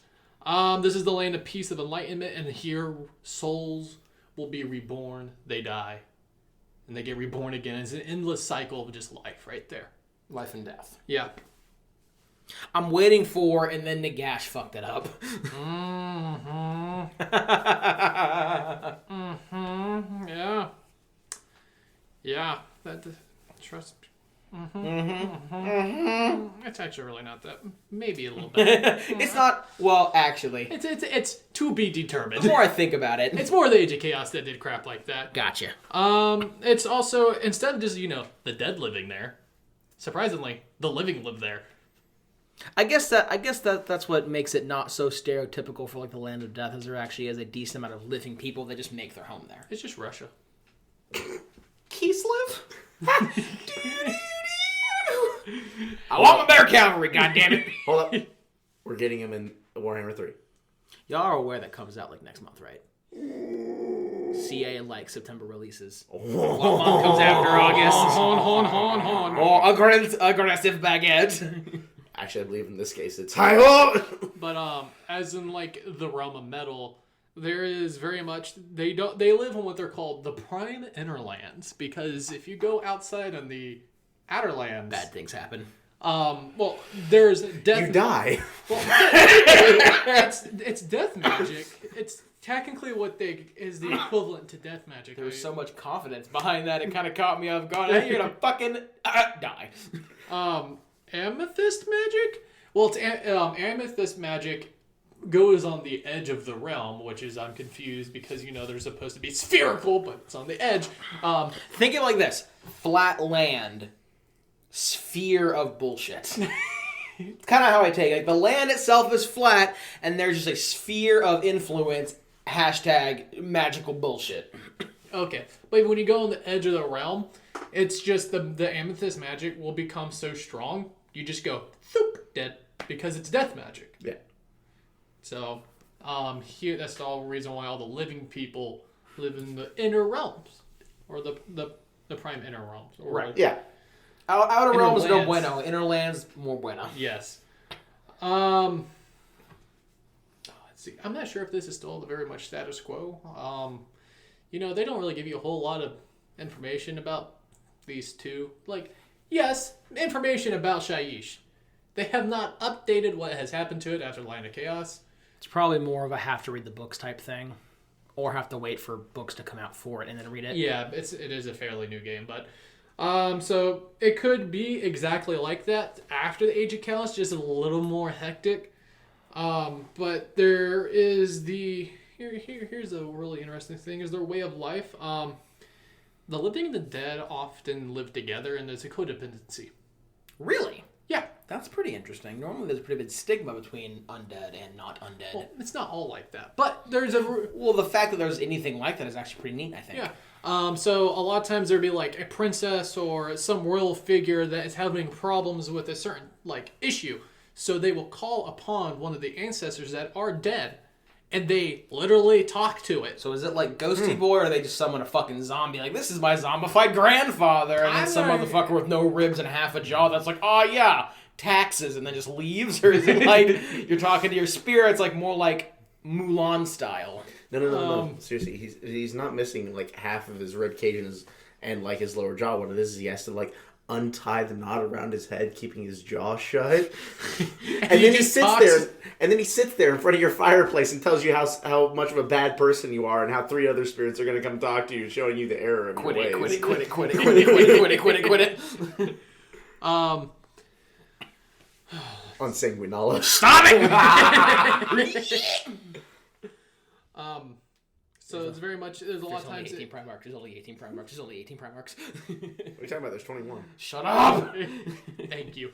This is the land of peace, of enlightenment, and here souls will be reborn. They die. And they get reborn again. It's an endless cycle of just life right there.
Life and death.
Yeah.
I'm waiting for, and then Nagash fucked it up.
Yeah. Yeah. Trust me. It's actually really not that. Maybe a little bit.
It's not. Well, actually,
It's to be determined.
the more I think about it,
It's more the Age of Chaos that did crap like that.
gotcha.
It's also, instead of just the dead living there, surprisingly, the living live there.
I guess that's what makes it not so stereotypical for like the land of death, is there actually is a decent amount of living people that just make their home there.
It's just Russia.
Kislev? I want my better cavalry, goddammit.
Hold up. We're getting him in Warhammer 3.
Y'all are aware that comes out like next month, right? CA like September releases. What month comes after August?
Hon.
Oh, aggressive baguette.
Actually, I believe in this case it's hi-ho!
But as in like the realm of metal, there is very much they live in what they're called the prime interlands, because if you go outside on the outer lands,
Bad things happen.
Well, there's death.
You die.
Well, it's death magic. It's technically is the equivalent to death magic.
There was so much confidence behind that, it kind of caught me off guard. You're gonna fucking die.
Amethyst magic? Well, it's amethyst magic goes on the edge of the realm, which is, I'm confused because, they're supposed to be spherical, but it's on the edge.
Think of it like this. Flat land. Sphere of bullshit. It's kind of how I take it. Like, the land itself is flat, and there's just a sphere of influence, # magical bullshit.
Okay, but when you go on the edge of the realm, it's just the amethyst magic will become so strong, you just go, thoop, dead, because it's death magic.
Yeah.
So, here, that's the whole reason why all the living people live in the inner realms, or the prime inner realms. Or
Right.
Yeah.
Outer realms no
Innerlands.
bueno. Inner lands more bueno.
Yes. Let's see. I'm not sure if this is still very much status quo. They don't really give you a whole lot of information about these two. Like, yes, information about Shaiish. They have not updated what has happened to it after Line of Chaos.
It's probably more of a have to read the books type thing, or have to wait for books to come out for it and then read it.
Yeah, it is a fairly new game, but so it could be exactly like that after the Age of Chaos, just a little more hectic. But there is here's a really interesting thing: is their way of life. The living and the dead often live together, and there's a codependency.
Really?
Yeah.
That's pretty interesting. Normally there's a pretty big stigma between undead and not undead.
Well, it's not all like that, but there's a...
Well, the fact that there's anything like that is actually pretty neat, I think.
Yeah. So a lot of times there'd be like a princess or some royal figure that is having problems with a certain issue. So they will call upon one of the ancestors that are dead, and they literally talk to it.
So is it like Ghosty Boy, or are they just summon a fucking zombie? Like, this is my zombified grandfather, and then some motherfucker with no ribs and half a jaw that's like, oh yeah, taxes, and then just leaves? Or is it like you're talking to your spirits, like more like Mulan style?
No. Seriously, he's not missing like half of his rib cage and his lower jaw. What it is he has to untie the knot around his head, keeping his jaw shut. And then he sits there. And then he sits there in front of your fireplace and tells you how much of a bad person you are, and how 3 other spirits are going to come talk to you, showing you the error of your ways.
Quit it.
Unsanguinala.
Stop it!
So it's very much... There's a lot of times...
There's only 18 prime marks.
What are you talking about? There's 21.
Shut up!
Thank you.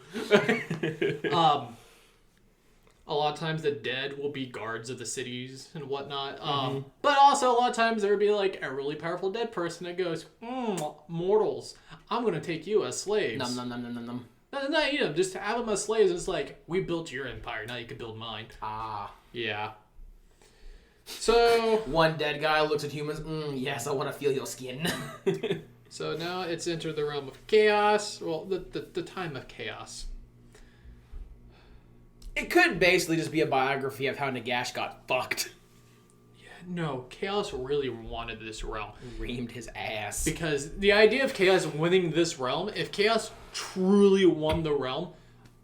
A lot of times the dead will be guards of the cities and whatnot. But also a lot of times there would be like a really powerful dead person that goes, mortals, I'm going to take you as slaves.
Nom.
No, just have them as slaves. It's like, we built your empire, now you can build mine.
Ah.
Yeah. So...
One dead guy looks at humans, yes, I want to feel your skin.
So now it's entered the realm of chaos. Well, the time of chaos.
It could basically just be a biography of how Nagash got fucked.
Yeah, no, Chaos really wanted this realm.
Reamed his ass.
Because the idea of Chaos winning this realm, if Chaos truly won the realm,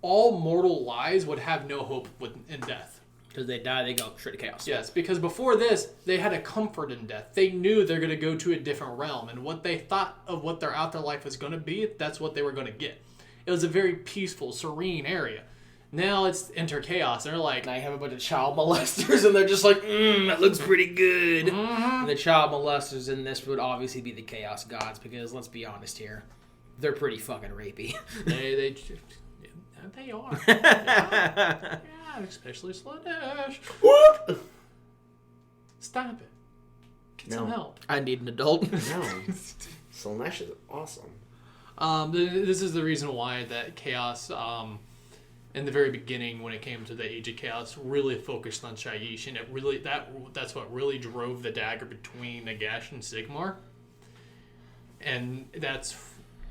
all mortal lives would have no hope in death.
Because they die, they go straight to Chaos.
Yes, because before this, they had a comfort in death. They knew they're going to go to a different realm, and what they thought of what their afterlife was going to be, that's what they were going to get. It was a very peaceful, serene area. Now it's enter chaos, and they're like...
Now you have a bunch of child molesters, and they're just like, that looks pretty good. Mm-hmm. And the child molesters in this would obviously be the Chaos Gods, because let's be honest here, they're pretty fucking rapey.
They are. Yeah, especially Slaanesh.
Whoop!
Stop it. Get some help.
I need an adult.
No. Slaanesh is awesome.
This is the reason why that Chaos... in the very beginning, when it came to the Age of Chaos, really focused on Shaiish, and it really that's what really drove the dagger between Nagash and Sigmar. And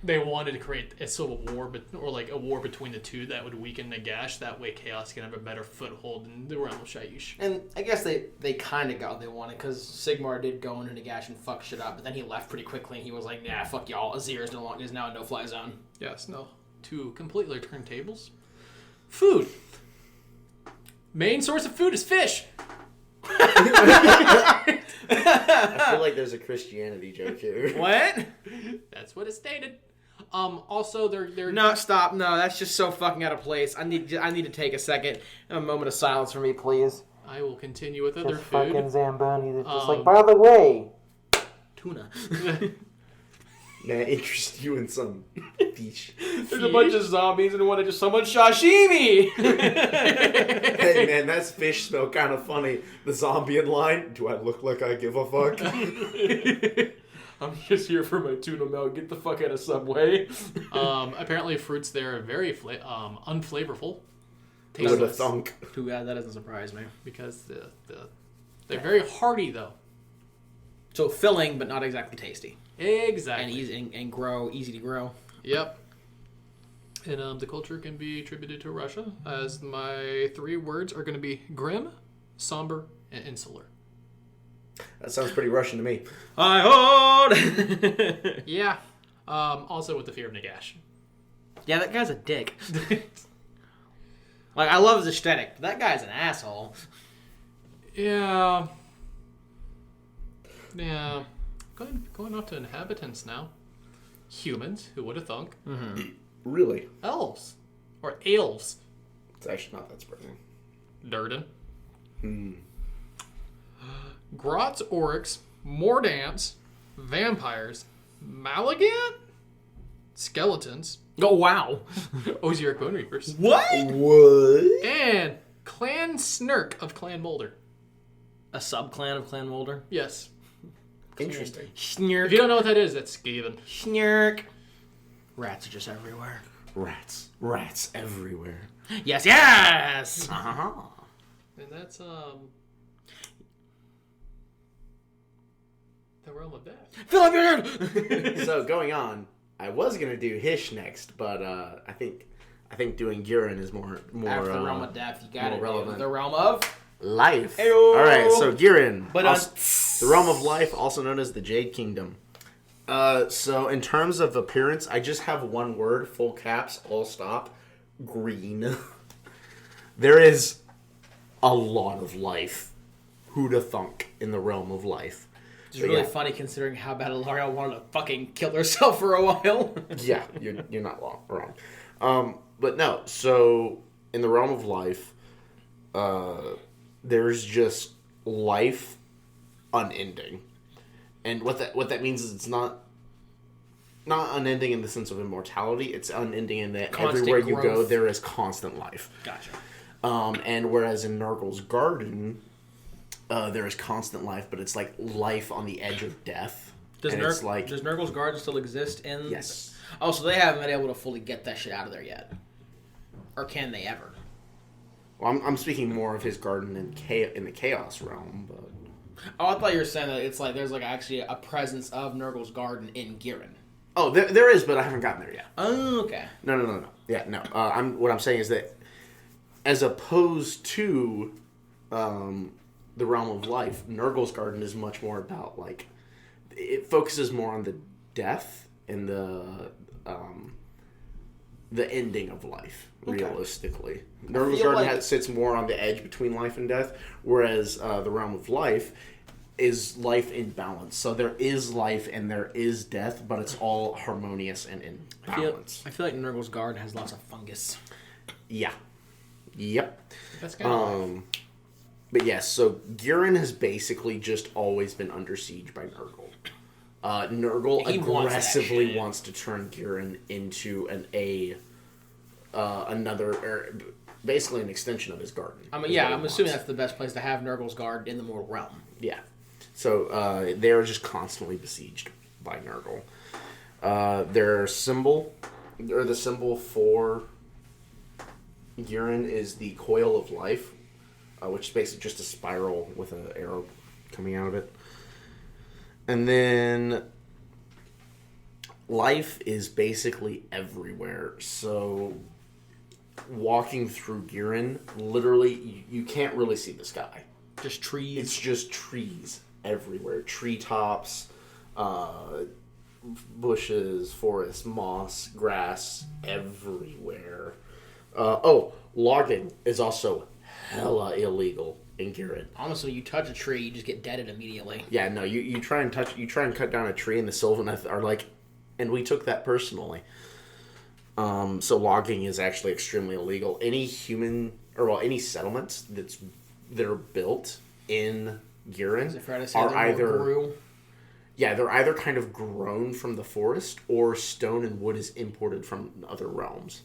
they wanted to create a civil war, or like a war between the two that would weaken Nagash. That way, Chaos can have a better foothold in the realm of Shaiish.
And I guess they kind of got what they wanted, because Sigmar did go into Nagash and fuck shit up, but then he left pretty quickly, and he was like, nah, fuck y'all. Azir is now a no-fly zone.
Yes, no. To completely turn tables. Food. Main source of food is fish.
I feel like there's a Christianity joke here.
What?
That's what it stated. Also, they're
No, stop. No, that's just so fucking out of place. I need to take a second, a moment of silence for me, please.
I will continue with other
just
food.
Fucking Zamboni. Just like, by the way, tuna.
May I interest you in some fish?
There's a bunch of zombies and one just someone sashimi.
Hey man, that's fish smell kind of funny. The zombie in line. Do I look like I give a fuck?
I'm just here for my tuna melt. Get the fuck out of Subway.
Apparently, fruits there are very unflavorful.
Who would have thunk?
Too bad that doesn't surprise me.
Because they're very hearty though.
So filling, but not exactly tasty.
Exactly.
And easy to grow.
Yep. And the culture can be attributed to Russia, as my 3 words are going to be grim, somber, and insular.
That sounds pretty Russian to me.
I hold.
Yeah. Also with the fear of Nagash.
Yeah, that guy's a dick. Like, I love his aesthetic, but that guy's an asshole.
Yeah. Yeah. Going off to inhabitants now. Humans, who would have thunk?
Mm-hmm.
Really?
Elves. Or elves.
It's actually not that surprising.
Durden.
Hmm.
Grots, Oryx, Mordants, Vampires, Malagant, Skeletons.
Oh, wow.
Osieric Bone Reapers.
What?
What?
And Clan Snurk of Clan Molder.
A sub-clan of Clan Molder?
Yes.
Interesting.
Snurk.
If you don't know what that is, that's Skaven.
Snurk. Rats are just everywhere.
Rats. Rats everywhere.
Yes, yes!
Uh-huh.
And that's, the realm of death.
Fill up your head!
So going on, I was gonna do Hish next, but I think doing Gurren is more
After the realm of death, you gotta
more relevant.
do the realm of...
Life.
Ayo.
All right, so Gurren,
But
the realm of life, also known as the Jade Kingdom. So in terms of appearance, I just have one word, full caps, all stop, green. There is a lot of life. Who'da thunk in the realm of life?
It's really funny considering how bad L'Oreal wanted to fucking kill herself for a while.
Yeah, you're not wrong. But no, so in the realm of life, there's just life unending. And what that means is it's not unending in the sense of immortality. It's unending in that
Constant
everywhere you go,
growth.
there is constant life.
Gotcha.
And whereas in Nurgle's Garden, there is constant life, but it's like life on the edge of death.
Does
it's like,
does Nurgle's Garden still exist in...
Yes.
Oh, so they haven't been able to fully get that shit out of there yet. Or can they ever?
Well, I'm speaking more of his garden in the Chaos realm, but...
Oh, I thought you were saying that it's like there's like actually a presence of Nurgle's Garden in Gurren.
Oh, there is, but I haven't gotten there yet.
Oh, okay.
No. Yeah, no. What I'm saying is that as opposed to the realm of life, Nurgle's Garden is much more about, like, it focuses more on the death and the ending of life, realistically. Nurgle's Garden sits more on the edge between life and death, whereas the realm of life is life in balance. So there is life and there is death, but it's all harmonious and in balance.
I feel like Nurgle's Garden has lots of fungus.
Yeah. Yep.
That's kind of
But yes, so Gurren has basically just always been under siege by Nurgle. Nurgle aggressively wants to turn Gurren into basically an extension of his garden.
I'm assuming that's the best place to have Nurgle's Garden in the mortal realm.
Yeah. So they're just constantly besieged by Nurgle. The symbol for Gurren is the coil of life, which is basically just a spiral with an arrow coming out of it. And then life is basically everywhere. So walking through Gurren, literally, you can't really see the sky.
Just trees.
It's just trees everywhere. Treetops, bushes, forests, moss, grass, everywhere. Logging is also hella illegal in Gurren.
Honestly, you touch a tree, you just get deaded immediately.
Yeah, no, you try and cut down a tree, and the Sylvaneth are like, and we took that personally. So logging is actually extremely illegal. Any settlements that are built in Gurren they're either kind of grown from the forest, or stone and wood is imported from other realms.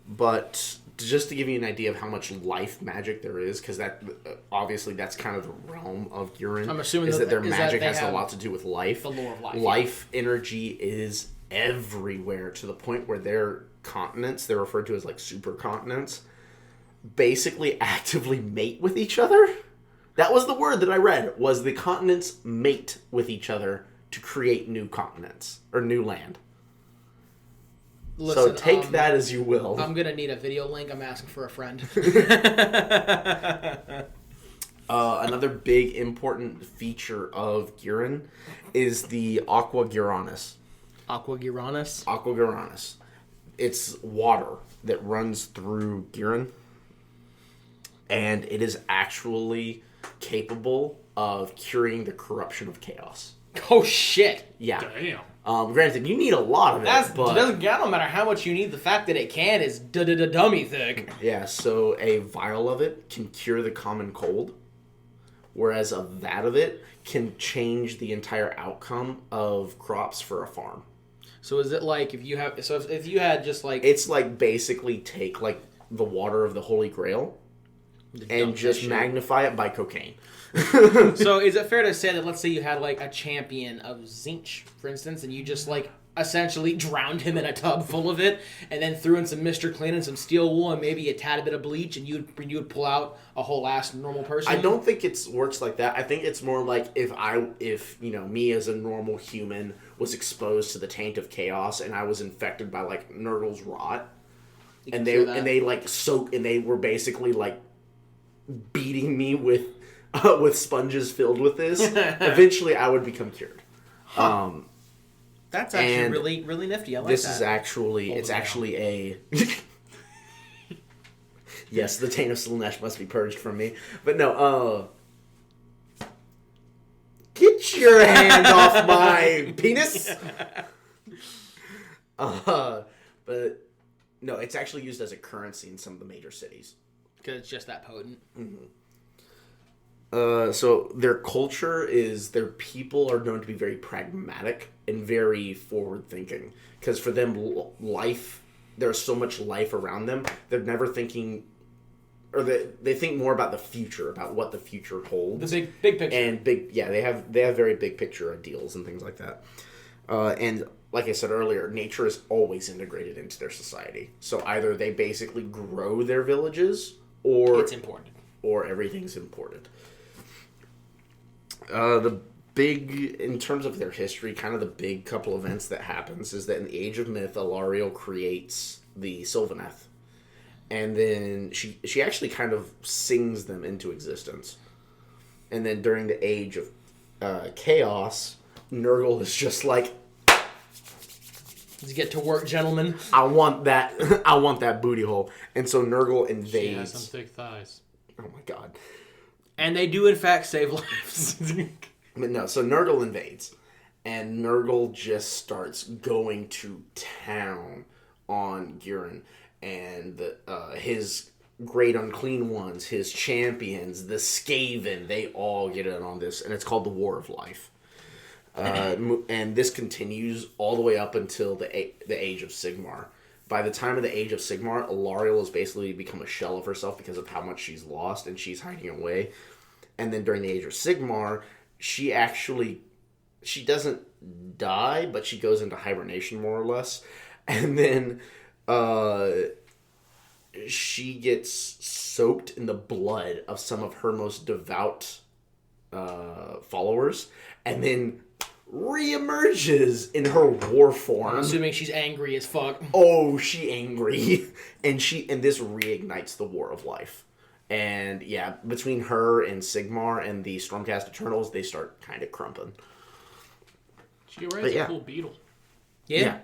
But just to give you an idea of how much life magic there is, because obviously that's kind of the realm of Gurren.
I'm assuming
that their magic has a lot to do with life.
The lore of life.
Life energy is everywhere, to the point where their continents, they're referred to as like supercontinents, basically actively mate with each other. That was the word that I read, was the continents mate with each other to create new continents, or new land.
Listen,
so take that as you will.
I'm going to need a video link. I'm asking for a friend.
Another big important feature of Guiron is the Aqua Guironis.
Aqua Guironis?
Aqua Guironis. It's water that runs through Guiron, and it is actually capable of curing the corruption of chaos.
Oh, shit.
Yeah.
Damn.
Granted, you need a lot of it, but...
I don't matter how much you need. The fact that it can is dummy thick.
Yeah, so a vial of it can cure the common cold, whereas a vat of it can change the entire outcome of crops for a farm.
So is it like if you have... So if you had just like...
It's like basically take like the water of the Holy Grail and just magnify it by cocaine.
So is it fair to say that, let's say you had like a champion of Zinch, for instance, and you just like essentially drowned him in a tub full of it, and then threw in some Mr. Clean and some steel wool and maybe a tad bit of bleach, and you would pull out a whole ass normal person?
I don't think it works like that. I think it's more like if me as a normal human was exposed to the taint of chaos and I was infected by like Nurgle's rot, and they like soak, and they were basically like beating me with sponges filled with this. Eventually, I would become cured.
Huh. That's actually really, really nifty. I like
this
that.
Is actually a. Yes, the taint of Slaanesh must be purged from me, but no. Get your hand off my penis. But no, it's actually used as a currency in some of the major cities.
Because it's just that potent.
Mm-hmm. So their culture is, their people are known to be very pragmatic and very forward-thinking. Because for them, life, there's so much life around them, they're never thinking, or they think more about the future, about what the future holds.
The big picture.
And they have very big picture ideals and things like that. And like I said earlier, nature is always integrated into their society. So either they basically grow their villages, or
it's imported,
or everything's imported. In terms of their history, kind of the big couple events that happens is that in the Age of Myth, Alarielle creates the Sylvaneth. And then she actually kind of sings them into existence. And then during the Age of Chaos, Nurgle is just like,
let's get to work, gentlemen.
I want that booty hole. And so Nurgle invades.
She has some thick thighs.
Oh my god.
And they do, in fact, save lives.
But no, so Nurgle invades. And Nurgle just starts going to town on Guiron. And his great unclean ones, his champions, the Skaven, they all get in on this. And it's called the War of Life. And this continues all the way up until the Age of Sigmar. By the time of the Age of Sigmar, Alarielle has basically become a shell of herself because of how much she's lost, and she's hiding away. And then during the Age of Sigmar, she doesn't die, but she goes into hibernation more or less. And then she gets soaked in the blood of some of her most devout followers, and then reemerges in her war form.
I'm assuming she's angry as fuck.
Oh, she angry. and this reignites the War of Life. And yeah, between her and Sigmar and the Stormcast Eternals, they start kind of crumping.
She rides a cool beetle.
Yeah.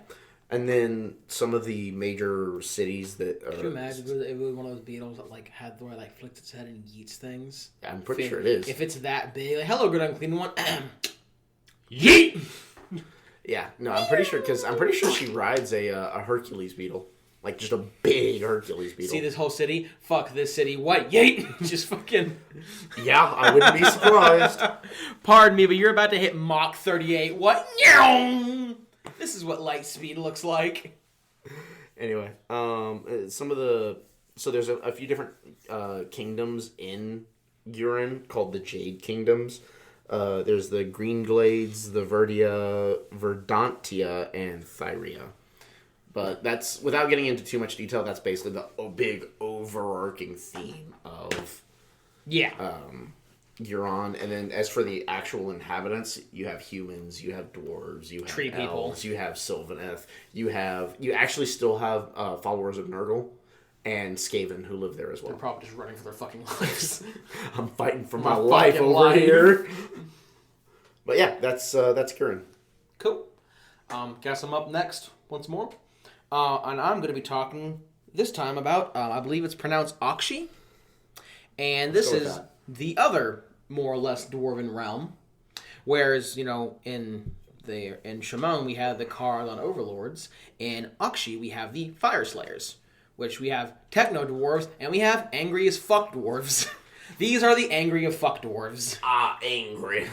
And then some of the major cities that are...
Could you imagine if it was one of those beetles that like had the way like flicks its head and yeets things?
I'm pretty sure it is.
If it's that big, like, hello, good unclean one. Yeet!
Yeah, no, I'm pretty sure she rides a Hercules beetle. Like, just a big Hercules beetle.
See this whole city? Fuck this city. What? Yeet! Just fucking...
Yeah, I wouldn't be surprised.
Pardon me, but you're about to hit Mach 38. What? This is what light speed looks like.
Anyway, there's a few different kingdoms in Guiron called the Jade Kingdoms. There's the Green Glades, the Verdantia, and Thyrea. But that's, without getting into too much detail, that's basically the big overarching theme of you're on. And then as for the actual inhabitants, you have humans, you have dwarves, you have
Tree people.
elves, you have Sylvaneth, you actually still have followers of Nurgle and Skaven who live there as well.
They're probably just running for their fucking lives.
I'm fighting for my life over here. But yeah, that's Kieran.
Cool. Guess I'm up next once more. And I'm going to be talking this time about, I believe it's pronounced Akshi. And this is the other, more or less, dwarven realm. Whereas, in Shimon we have the Karlan Overlords. In Akshi we have the Fire Slayers. Which we have Techno Dwarves, and we have Angry as Fuck Dwarves. These are the Angry as Fuck Dwarves.
Angry.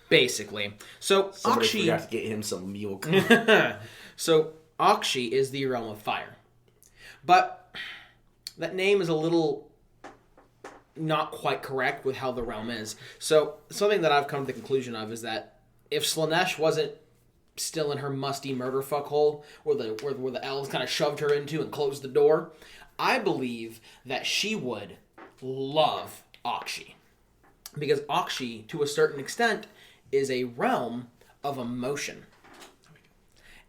Basically. So,
Somebody
Akshi...
forgot to get him some milk.
So, Akshi is the realm of fire. But that name is a little not quite correct with how the realm is. So, something that I've come to the conclusion of is that if Slaanesh wasn't still in her musty murder fuck hole, where the elves kind of shoved her into and closed the door, I believe that she would love Akshi. Because Akshi, to a certain extent, is a realm of emotion.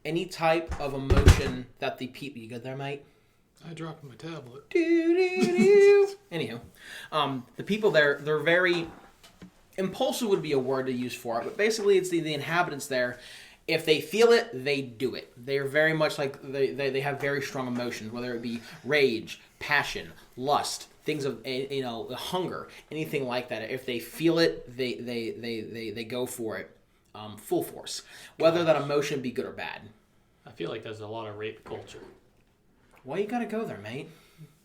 Any type of emotion that the people... You good there, mate?
I dropped my tablet.
Anywho, the people there, they're very... Impulsive would be a word to use for it, but basically it's the inhabitants there. If they feel it, they do it. They're very much like... They have very strong emotions, whether it be rage, passion, lust, things of, hunger, anything like that. If they feel it, they go for it full force. Whether that emotion be good or bad.
I feel like there's a lot of rape culture.
Why you gotta go there, mate?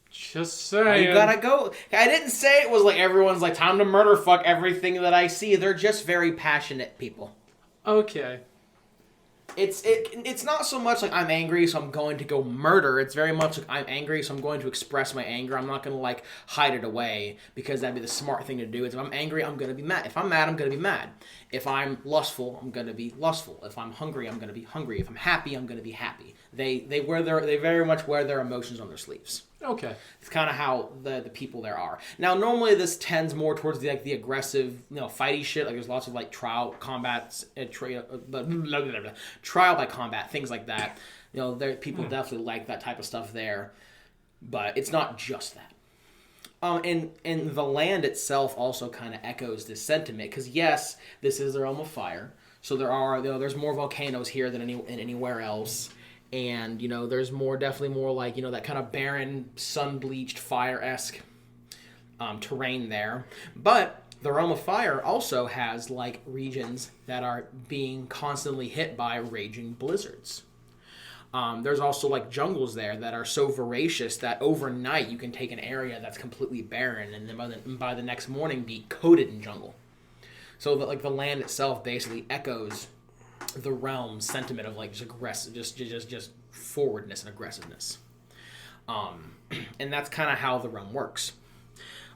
Just saying.
You gotta go. I didn't say it was like everyone's like, time to murder fuck everything that I see. They're just very passionate people.
Okay.
It's not so much like I'm angry, so I'm going to go murder. It's very much like I'm angry, so I'm going to express my anger. I'm not going to like hide it away because that'd be the smart thing to do. If I'm angry, I'm going to be mad. If I'm mad, I'm going to be mad. If I'm lustful, I'm going to be lustful. If I'm hungry, I'm going to be hungry. If I'm happy, I'm going to be happy. They very much wear their emotions on their sleeves.
Okay.
It's kind of how the people there are. Now, normally this tends more towards the aggressive, fighty shit. Like there's lots of like trial combats, trial by combat, things like that. People definitely like that type of stuff there, but it's not just that. And the land itself also kind of echoes this sentiment because yes, this is the realm of fire, so there's more volcanoes here than anywhere else. And, there's definitely more like, that kind of barren, sun-bleached, fire-esque terrain there. But the realm of fire also has, like, regions that are being constantly hit by raging blizzards. There's also, like, jungles there that are so voracious that overnight you can take an area that's completely barren and then by the next morning be coated in jungle. So, that, the land itself basically echoes the realm's sentiment of like just aggressive, just forwardness and aggressiveness, and that's kind of how the realm works.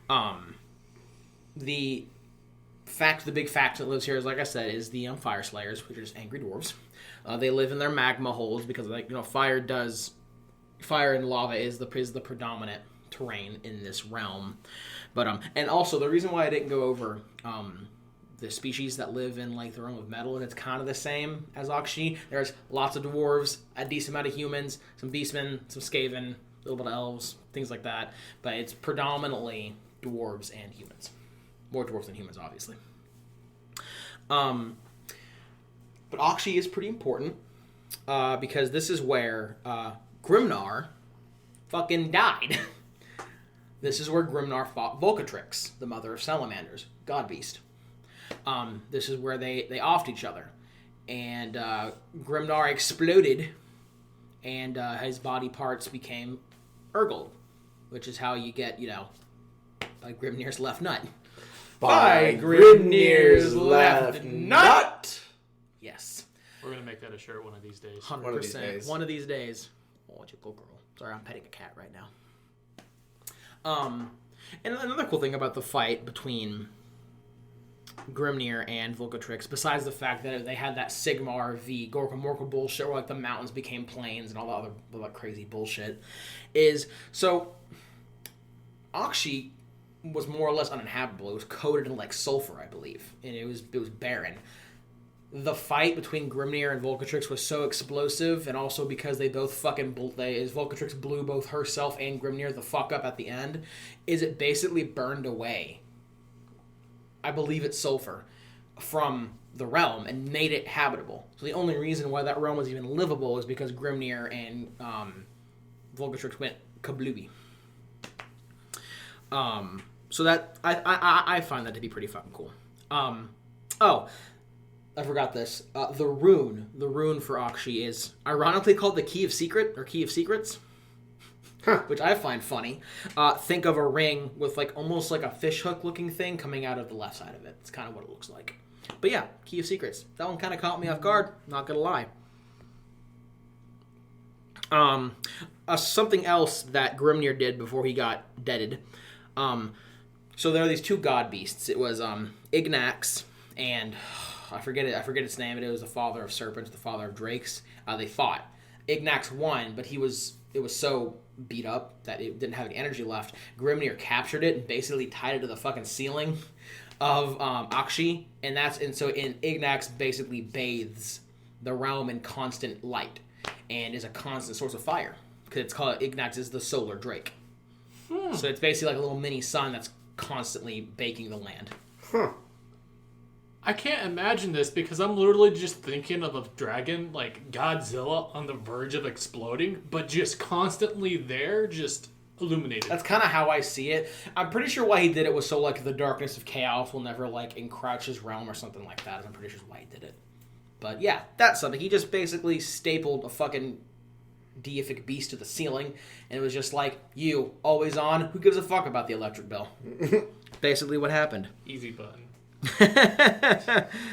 The big fact that lives here is, like I said, is the Fire Slayers, which are just angry dwarves. They live in their magma holes because fire and lava is the predominant terrain in this realm. But and also the reason why I didn't go over the species that live in like the realm of metal, and it's kind of the same as Akshi. There's lots of dwarves, a decent amount of humans, some beastmen, some skaven, a little bit of elves, things like that. But it's predominantly dwarves and humans. More dwarves than humans, obviously. But Akshi is pretty important because this is where Grimnar fucking died. This is where Grimnar fought Volcatrix, the mother of salamanders, god beast. This is where they offed each other. And Grimnar exploded, and his body parts became Urgold, which is how you get, by Grimnir's left nut.
By Grimnir's left nut!
Yes.
We're going to make that a shirt one of these days.
100%.
One of these days.
One of these days. Oh, you go, girl. Sorry, I'm petting a cat right now. And another cool thing about the fight between Grimnir and Volcatrix, besides the fact that they had that Sigmar v Gorka Morka bullshit where like the mountains became plains and all the other crazy bullshit, is so Akshi was more or less uninhabitable. It was coated in like sulfur, I believe, and it was barren. The fight between Grimnir and Volcatrix was so explosive, and also because they both Volcatrix blew both herself and Grimnir the fuck up at the end, is it basically burned away, I believe it's sulfur, from the realm and made it habitable. So the only reason why that realm was even livable is because Grimnir and Volcatrix went kablooey. So that I find that to be pretty fucking cool. I forgot this. The rune for Akshi is ironically called the Key of Secret or Key of Secrets, which I find funny. Think of a ring with like almost like a fishhook looking thing coming out of the left side of it. It's kind of what it looks like. But yeah, Key of Secrets. That one kind of caught me off guard. Not gonna lie. Something else that Grimnir did before he got deaded. So there are these two god beasts. It was Ignax and I forget its name. It was the father of serpents, the father of drakes. They fought. Ignax won, but it was so beat up that it didn't have any energy left. Grimnir captured it and basically tied it to the fucking ceiling of Akshi, and Ignax basically bathes the realm in constant light and is a constant source of fire because it's called Ignax is the solar drake. So it's basically like a little mini sun that's constantly baking the land.
I can't imagine this because I'm literally just thinking of a dragon like Godzilla on the verge of exploding, but just constantly there, just illuminated.
That's kind of how I see it. I'm pretty sure why he did it was so like the darkness of chaos will never like encroach his realm or something like that. I'm pretty sure why he did it. But yeah, that's something. He just basically stapled a fucking deific beast to the ceiling, and it was just like, you, always on, who gives a fuck about the electric bill? Basically what happened.
Easy button.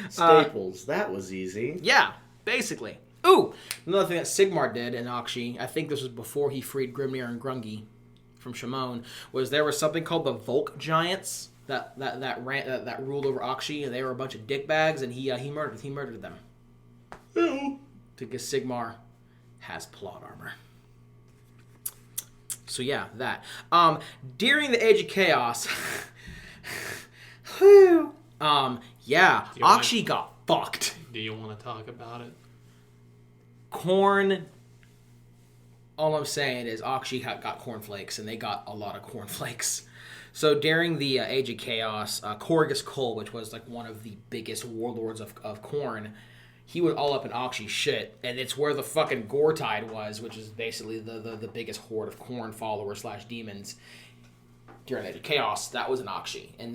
Staples, that was easy.
Yeah, basically. Ooh, another thing that Sigmar did in Akshi, I think this was before he freed Grimnir and Grungi from Shimon, was there was something called the Volk Giants that ruled over Akshi, and they were a bunch of dickbags, and he murdered them. Because Sigmar has plot armor. So yeah, that. During the Age of Chaos, Akshi got fucked.
Do you want to talk about it?
Corn. All I'm saying is Akshi got cornflakes, and they got a lot of cornflakes. So during the Age of Chaos, Korgus Kul, which was like one of the biggest warlords of Korn, he was all up in Akshi's shit, and it's where the fucking Gortide was, which is basically the biggest horde of Korn followers / demons. During the Age of Chaos, that was in Akshi, and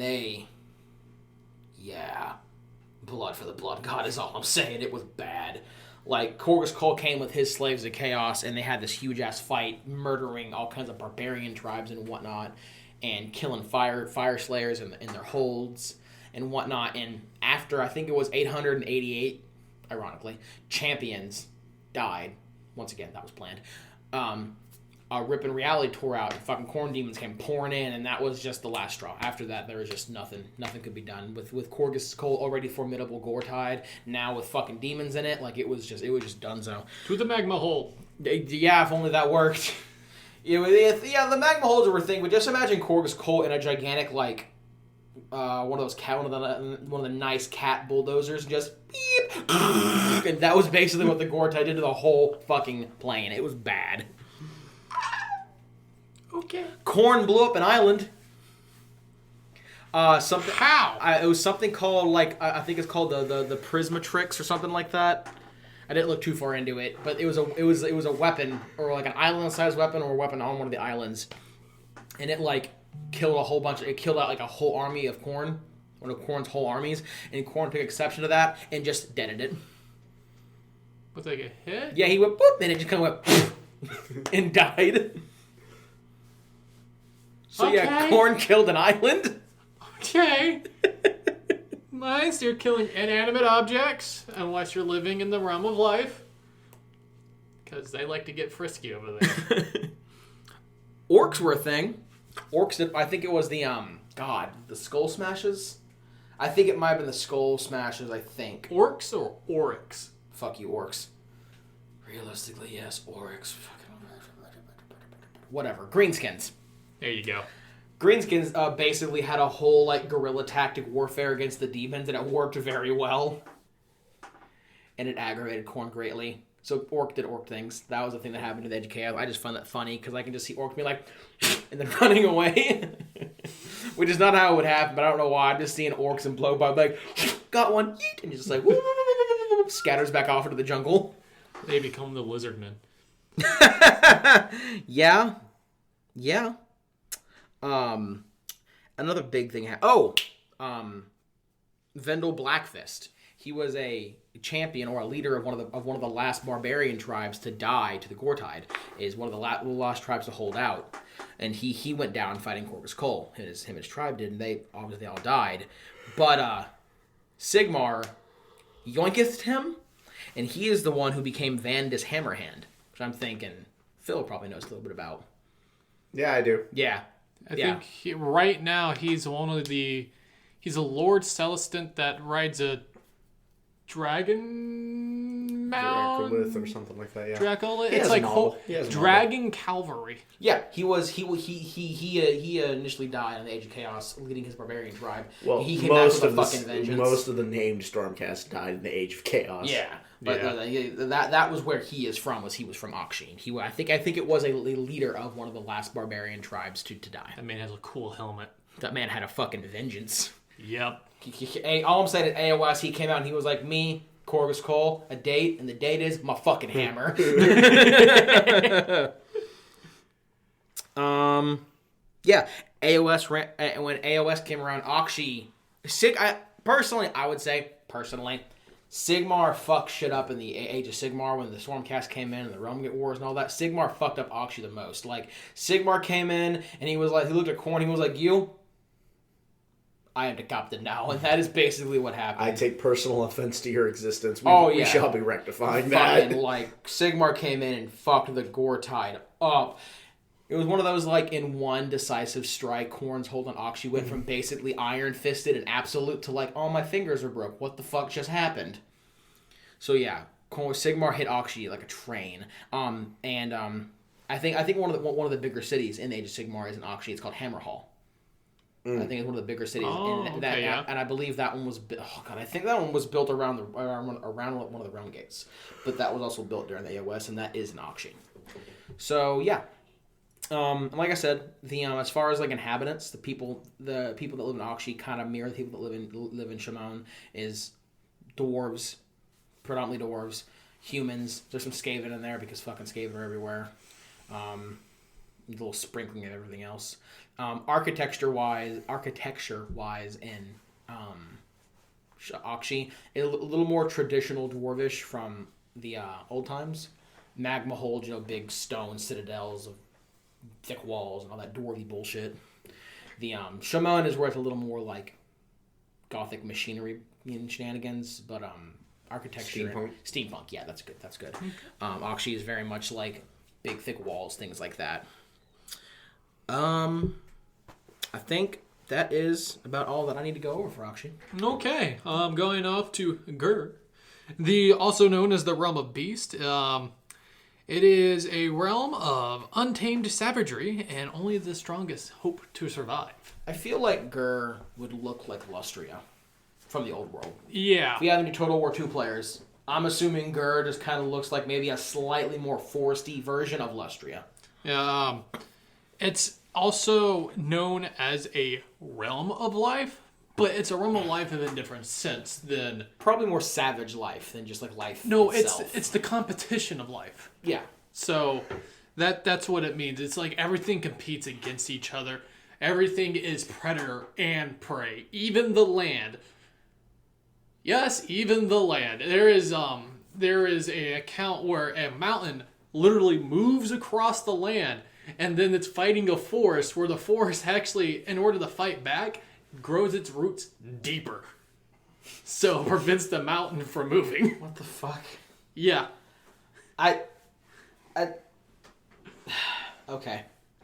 blood for the blood god is all I'm saying. It was bad. Like, Korgus Kul came with his slaves of chaos, and they had this huge-ass fight, murdering all kinds of barbarian tribes and whatnot, and killing fire slayers in their holds and whatnot. And after, I think it was 888, ironically, champions died. Once again, that was planned. Rip and Reality tore out, and fucking Korn demons came pouring in, and that was just the last straw. After that, there was just nothing could be done. With Korgus Kul already formidable Gortide, now with fucking demons in it, like it was just donezo.
To the magma hole.
Yeah, if only that worked. The magma holes were a thing, but just imagine Korgus Kul in a gigantic, like, one of the nice cat bulldozers, just beep, and that was basically what the Gortide did to the whole fucking plane. It was bad.
Okay.
Korn blew up an island. Something.
How?
It was something called, like, I think it's called the Prismatrix or something like that. I didn't look too far into it, but it was a weapon, or like an island-sized weapon, or a weapon on one of the islands, and it like killed it killed out like a whole army of Korn, one of Korn's whole armies, and Korn took exception to that and just deaded it.
Was like a hit?
Yeah, he went boop, and it just kind of went and died. So yeah, Korn killed an island.
Okay. Nice. You're killing inanimate objects unless you're living in the realm of life. Because they like to get frisky over there.
Orcs were a thing. Orcs did, I think it was the Skull Smashes? I think it might have been the Skull Smashes, I think.
Orcs or Oryx?
Fuck you, Orcs. Realistically, yes, Oryx. Whatever. Greenskins.
There you go.
Greenskins basically had a whole like guerrilla tactic warfare against the demons, and it worked very well. And it aggravated Khorne greatly. So Orc did Orc things. That was the thing that happened to the Edge of Chaos. I just found that funny because I can just see Orc be like, and then running away, which is not how it would happen. But I don't know why. I'm just seeing Orcs and blow by like, got one, yeet, and just like scatters back off into the jungle.
They become the lizard men.
Yeah. Another big thing Vendel Blackfist. He was a champion or a leader of one of the last barbarian tribes to die to the Gortide. Is one of the last tribes to hold out, and he went down fighting Corvus Cole. Him and his tribe did, and they obviously all died. But Sigmar yoinketh him, and he is the one who became Vandus Hammerhand, which I'm thinking Phil probably knows a little bit about.
Yeah, I do.
Yeah.
I think right now he's a Lord Celestant that rides a dragon mount.
Dracolith or something like that, yeah.
Dracolith. It's like dragon cavalry.
Yeah, he initially died on the Age of Chaos, leading his barbarian tribe.
Well,
he came back with a fucking vengeance.
Most of the named Stormcast died in the Age of Chaos.
Yeah, but that was where he is from. He was from Akshin. I think it was a leader of one of the last barbarian tribes to die.
That man has a cool helmet.
That man had a fucking vengeance.
Yep.
All I'm saying at AOS, he came out and he was like, me, Corvus Cole, a date, and the date is my fucking hammer. Yeah, AOS when AOS came around, I would say, Sigmar fucked shit up in the Age of Sigmar when the Stormcast came in and the Realmgate Wars and all that. Sigmar fucked up Akshay the most. Like, Sigmar came in and he looked at Khorne, he was like, I am the captain now, and that is basically what happened.
I take personal offense to your existence. We shall be rectifying that.
Like, Sigmar came in and fucked the Gortide up. It was one of those, like, in one decisive strike, Khorne's hold on Akshay went from basically iron-fisted and absolute to, like, oh, my fingers are broke. What the fuck just happened? So, yeah, Sigmar hit Akshay like a train. I think one of the bigger cities in the Age of Sigmar is in Akshay. It's called Hammerhall. I think it's one of the bigger cities, and I believe that one was. I think that one was built around one of the realm gates, but that was also built during the AOS, and that is in Akshin. So yeah, like I said, the as far as like inhabitants, the people that live in Akshin kind of mirror the people that live in Shimon. Is dwarves, predominantly dwarves, humans. There's some Skaven in there because fucking Skaven are everywhere. A little sprinkling of everything else. Architecture wise in Akshay, a little more traditional dwarvish from the old times. Magma holds, big stone citadels of thick walls and all that dwarvy bullshit. The Shimon is where it's a little more like gothic machinery and shenanigans, but architecture steampunk. Yeah, that's good. Akshay is very much like big thick walls, things like that. I think that is about all that I need to go over for Akshay.
Okay, going off to Gur, also known as the Realm of Beast. It is a realm of untamed savagery, and only the strongest hope to survive.
I feel like Gur would look like Lustria from the old world.
Yeah.
If we have any Total War 2 players, I'm assuming Gur just kind of looks like maybe a slightly more foresty version of Lustria.
Yeah. It's also known as a realm of life, but it's a realm of life in a different sense than...
Probably more savage life than just like life
itself. It's the competition of life.
Yeah.
So that's what it means. It's like everything competes against each other. Everything is predator and prey. Even the land. Yes, even the land. There is a account where a mountain literally moves across the land, and then it's fighting a forest where the forest actually, in order to fight back, grows its roots deeper. So it prevents the mountain from moving.
What the fuck?
Yeah.
Okay.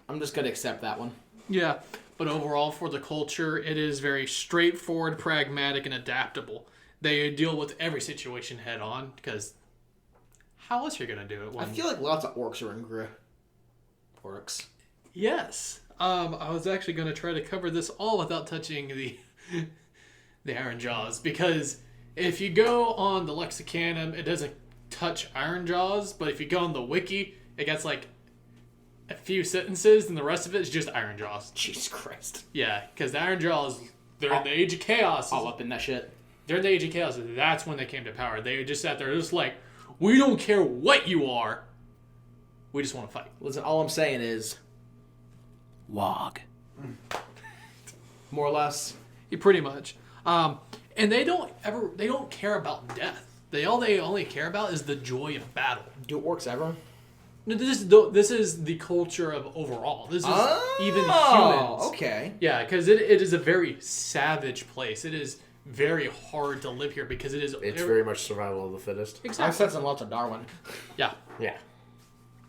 I'm just going to accept that one.
Yeah. But overall, for the culture, it is very straightforward, pragmatic, and adaptable. They deal with every situation head on, because how else are you going to do it?
I feel like lots of orcs are in Orcs.
Yes. I was actually going to try to cover this all without touching the Iron Jaws, because if you go on the Lexicanum, it doesn't touch Iron Jaws, but if you go on the wiki, it gets like a few sentences, and the rest of it is just Iron Jaws.
Jesus Christ.
Yeah, because the Iron Jaws, they're in the Age of Chaos.
All up in that shit.
They're in the Age of Chaos. That's when they came to power. They just sat there just like, we don't care what you are. We just want to fight.
Listen, all I'm saying is... Wog. More or less.
Yeah, pretty much. And they don't care about death. They only care about is the joy of battle.
Do orcs ever?
No, this is the culture of overall. This is even humans.
Okay.
Yeah, because it is a very savage place. It is very hard to live here because it is.
It's very much survival of the fittest.
Exactly.
I've said some lots of Darwin.
Yeah.
Yeah.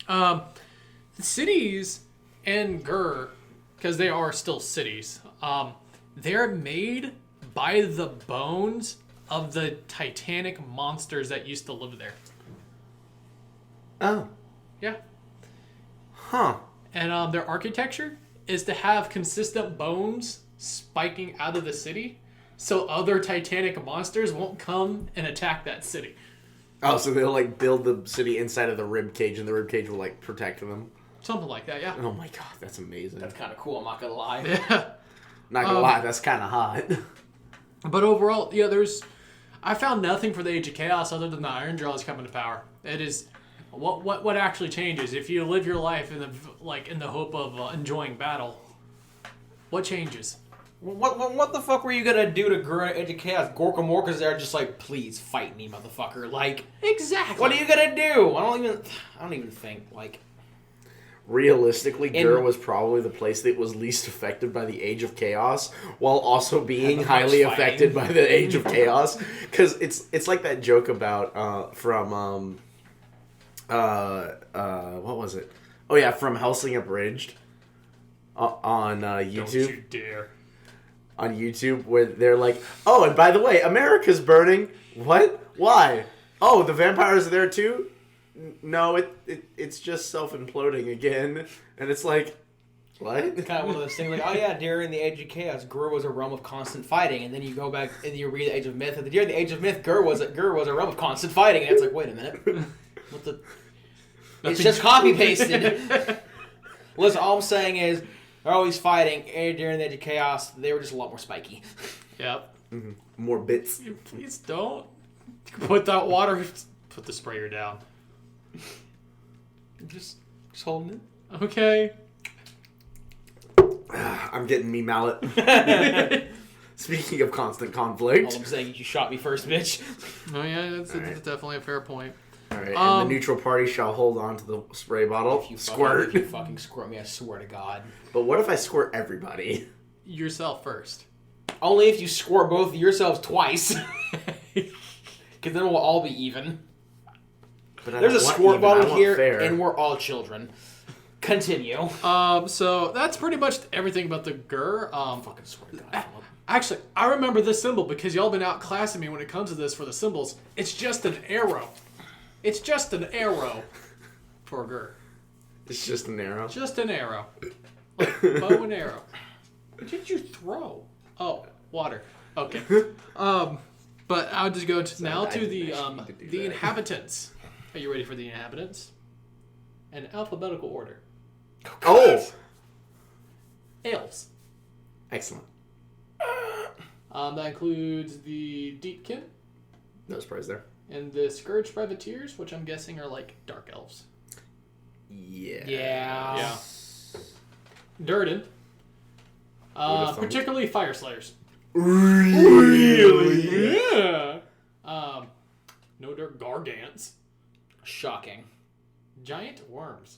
The cities and Gur, because they are still cities, they're made by the bones of the titanic monsters that used to live there.
Oh.
Yeah.
Huh.
And their architecture is to have consistent bones spiking out of the city so other titanic monsters won't come and attack that city.
Oh, so they'll like build the city inside of the rib cage, and the rib cage will like protect them.
Something like that, yeah.
Oh my god, that's amazing.
That's kind of cool, I'm not gonna lie.
Yeah.
Not gonna lie, that's kind of hot.
But overall, yeah, I found nothing for the Age of Chaos other than the Iron Jaws coming to power. It is what actually changes if you live your life in the hope of enjoying battle. What changes?
What the fuck were you gonna do to Gurren Age of Chaos? Gorka Morka's there just like, please fight me, motherfucker. Like,
Exactly.
what are you gonna do? I don't even think, like...
Realistically, Gur was probably the place that was least affected by the Age of Chaos, while also being highly affected by the Age of Chaos. Because it's like that joke about from what was it? Oh yeah, from Hellsing Abridged on YouTube.
Don't you dare.
On YouTube, where they're like, "Oh, and by the way, America's burning. What? Why? Oh, the vampires are there too." No, it's just self-imploding again. And it's like, what?
It's kind of one of those things like, oh yeah, during the Age of Chaos, Gur was a realm of constant fighting. And then you go back and you read the Age of Myth, and during the Age of Myth, Gur was a realm of constant fighting. And it's like, wait a minute. What the... It's just copy-pasted. Listen, all I'm saying is, they're always fighting, and during the Age of Chaos, they were just a lot more spiky.
Yep.
Mm-hmm. More bits.
Please don't. Put that water... Put the sprayer down.
Just holding it.
Okay.
I'm getting me mallet. Speaking of constant conflict.
All I'm saying is you shot me first, bitch.
Oh yeah, that's definitely a fair point.
Alright, and the neutral party shall hold on to the spray bottle. Squirt.
If you fucking squirt me, I swear to God.
But what if I squirt everybody?
Yourself first.
Only if you squirt both of yourselves twice. Because then we'll all be even.
But
there's a squirt bottle here,
fair.
and we're all children. Continue.
So that's pretty much everything about the Gur.
Fucking swear to God.
Actually, I remember this symbol because y'all been outclassing me when it comes to this for the symbols. It's just an arrow. It's just an arrow for Gur.
It's just an arrow.
Just an arrow. Like bow and arrow. What did you throw? Oh, water. Okay. But I'll just go now to the inhabitants. Are you ready for the inhabitants? In alphabetical order.
Oh!
Elves.
Excellent.
That includes the Deepkin
No surprise there.
and the Scourge Privateers, which I'm guessing are like dark elves.
Yeah.
Yeah.
Durden.
thought-
Particularly Fire Slayers.
Really?
Yeah. No dirt Gargants.
Shocking.
Giant worms.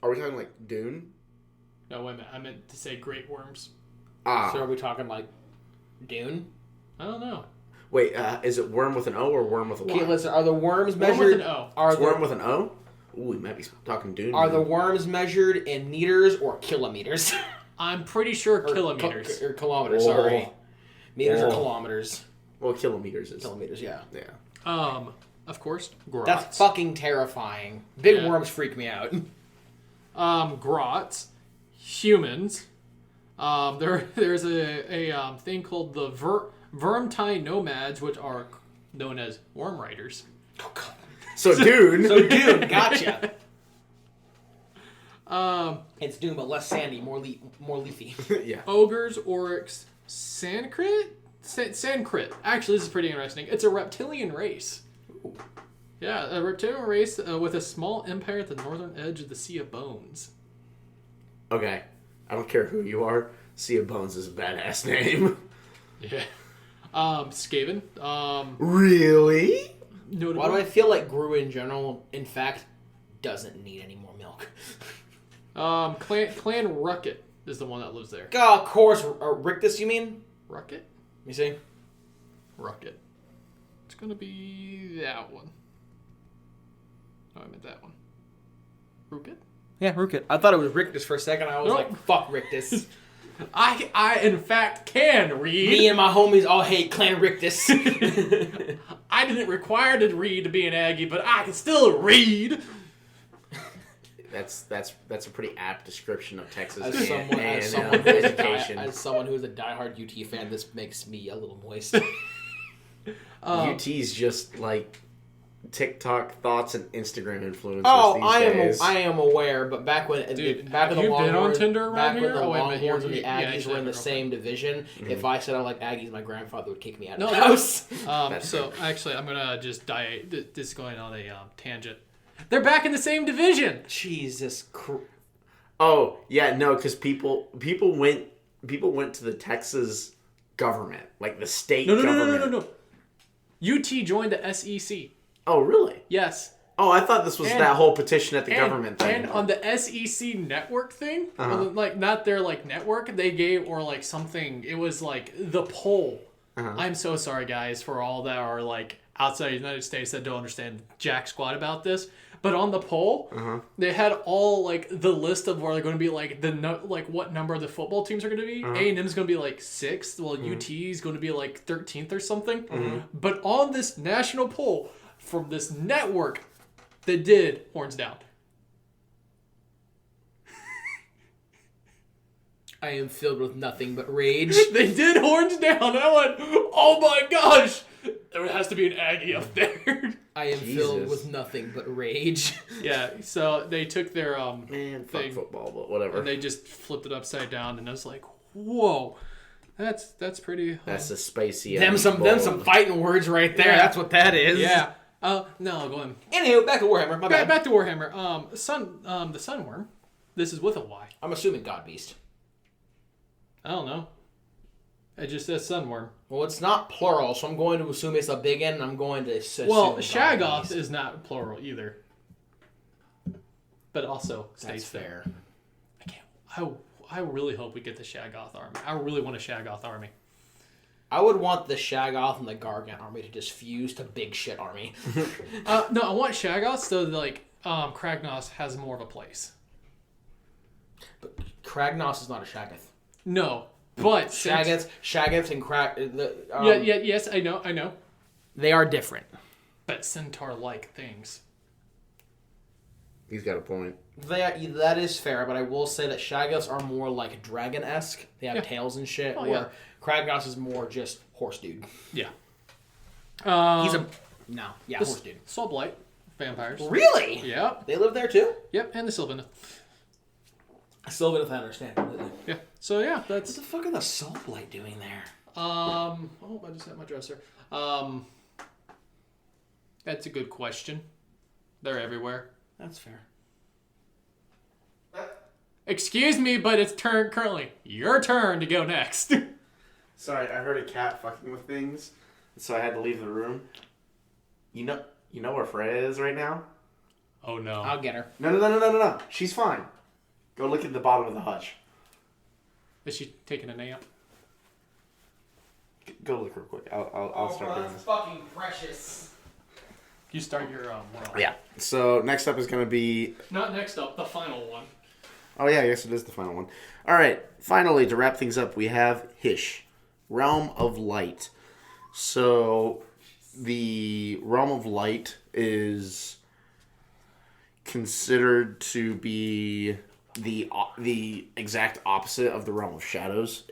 Are we talking like Dune?
No, wait a minute. I meant to say great worms.
Ah.
So are we talking like Dune?
I don't know.
Wait, is it worm with an O or worm with a Y?
Okay, listen, are the worms
Worm
measured...
with an O.
Are
It's
the,
worm with an O? Ooh, we might be talking Dune.
Are the worms measured in meters or kilometers?
I'm pretty sure kilometers.
Or kilometers,
Oh.
sorry. Meters or
Oh.
kilometers.
Well, kilometers is.
Kilometers, yeah.
Yeah.
Of course, grots.
That's fucking terrifying. Big
Yeah.
worms freak me out.
Grots. humans. There's a thing called the Vermintide nomads, which are known as worm riders.
Oh, God.
So Dune.
Gotcha. It's Dune, but less sandy, more leafy.
Yeah.
Ogres, orcs, Sankrit? Sankrit. Actually, this is pretty interesting. It's a reptilian race.
Ooh.
Yeah, a reptilian race with a small empire at the northern edge of the Sea of Bones.
Okay. I don't care who you are. Sea of Bones is a badass name.
Yeah. Skaven.
Really?
Notable.
Why do I feel like Gru in general, in fact, doesn't need any more milk?
Clan Rucket is the one that lives there.
Oh, of course. Rictus, you mean?
Rucket?
Let me see.
Rucket. It's gonna be that one. Oh, I meant that one. Rucket?
Yeah, Rukit. I thought it was Rictus for a second. I was
Nope.
like, fuck Rictus.
I in fact can read.
Me and my homies all hate Clan Rictus.
I didn't require to read to be an Aggie, but I can still read.
That's a pretty apt description of Texas
As
and
someone
education.
as someone who's a diehard UT fan, this makes me a little moist.
UT's just like TikTok thoughts and Instagram influencers
Oh,
these days.
I am aware, but back when back
have
when the
you been on
Longhorns,
Tinder around
back when
here?
the
Oh, wait a minute,
Longhorns and the
you
Aggies were in the
haven't
same division, if I said I like Aggies, my grandfather would kick me out of
No,
the house.
So actually, I'm gonna just die. This is going on a tangent. They're back in the same division.
Jesus Christ.
Oh yeah, no, because people went to the Texas government, like the state government.
No. UT joined the SEC.
Oh really?
Yes.
Oh, I thought this was that whole petition at the government thing.
And on the SEC network thing, like not their like network, they gave or like something. It was like the poll. I'm so sorry, guys, for all that are like outside the United States that don't understand jack squat about this. But on the poll, they had all like the list of where they're going to be like like what number of the football teams are going to be. A&M is going to be like 6th, while UT is going to be like 13th or something. But on this national poll from this network, they did horns down.
I am filled with nothing but rage.
They did horns down, and I went, "Oh my gosh, there has to be an Aggie up there."
I am filled with nothing but rage.
Yeah, so they took their
Man, fuck
thing,
football, but whatever.
and they just flipped it upside down, and I was like, "Whoa, that's pretty."
That's a spicy.
Them some fighting words right there.
Yeah.
That's what that is.
Yeah. No, go on.
Anywho, back to Warhammer. My bad.
Back to Warhammer. The Sunworm. This is with a Y.
I'm assuming God Beast.
I don't know. It just says Sunworm.
Well, it's not plural, so I'm going to assume it's a big N, and I'm going to assume
Well,
God
Shaggoth
Beast.
is not plural either. But also stays
That's fair.
I really hope we get the Shaggoth army. I really want a Shaggoth army.
I would want the Shaggoth and the Gargant army to just fuse to big shit army.
No, I want Shaggoth so that, like, Kragnos has more of a place.
But Kragnos is not a Shaggoth.
No, but
Shaggoths and
yes, I know.
They are different.
But centaur-like things.
He's got a point.
That is fair, but I will say that Shaggoths are more like dragon-esque. They have tails and shit, where Kragnos is more just horse dude.
Yeah.
He's a... No. Yeah,
the
horse dude.
Soul Blight vampires.
Really?
Yep.
They live there too?
Yep, and the Sylvaneth.
Sylvaneth, I understand completely.
Yeah. So yeah,
What
that's
the fuck are the Soul Blight doing there?
I just had my dresser. That's a good question. They're everywhere.
That's fair.
Excuse me, but it's currently your turn to go next.
Sorry, I heard a cat fucking with things, so I had to leave the room. You know where Freya is right now?
Oh no.
I'll get her.
No. She's fine. Go look at the bottom of the hutch.
Is she taking a nap?
Go look real quick. I'll start doing this.
Fucking precious.
You start your world.
Yeah. So next up is going to be...
Not next up, the final one.
Oh yeah, I guess it is the final one. All right. Finally, to wrap things up, we have Hish, Realm of Light. So the Realm of Light is considered to be the exact opposite of the realm of shadows.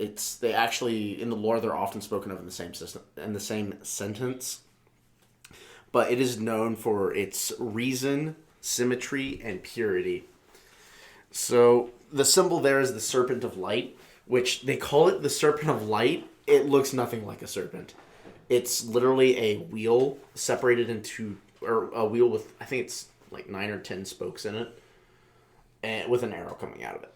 They actually in the lore they're often spoken of in the same sentence, but it is known for its reason, symmetry, and purity. So the symbol there is the serpent of light, which they call it the serpent of light. It looks nothing like a serpent. It's literally a wheel separated into, or a wheel with, I think it's like 9 or 10 spokes in it, and with an arrow coming out of it.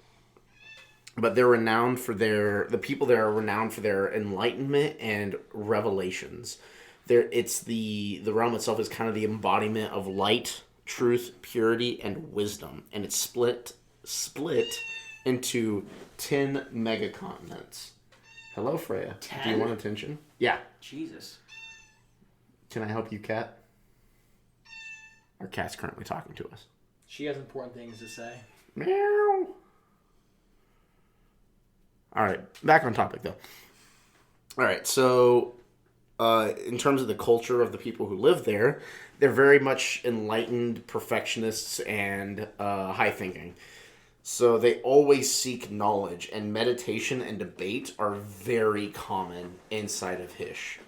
But they're renowned for the people there are renowned for their enlightenment and revelations. The realm itself is kind of the embodiment of light, truth, purity, and wisdom, and it's split into 10 megacontinents. Hello, Freya.
10?
Do you want attention? Yeah.
Jesus.
Can I help you, Cat? Our cat's currently talking to us.
She has important things to say.
Meow. All right, back on topic though. All right, so in terms of the culture of the people who live there, they're very much enlightened perfectionists and high thinking. So they always seek knowledge, and meditation and debate are very common inside of Hish.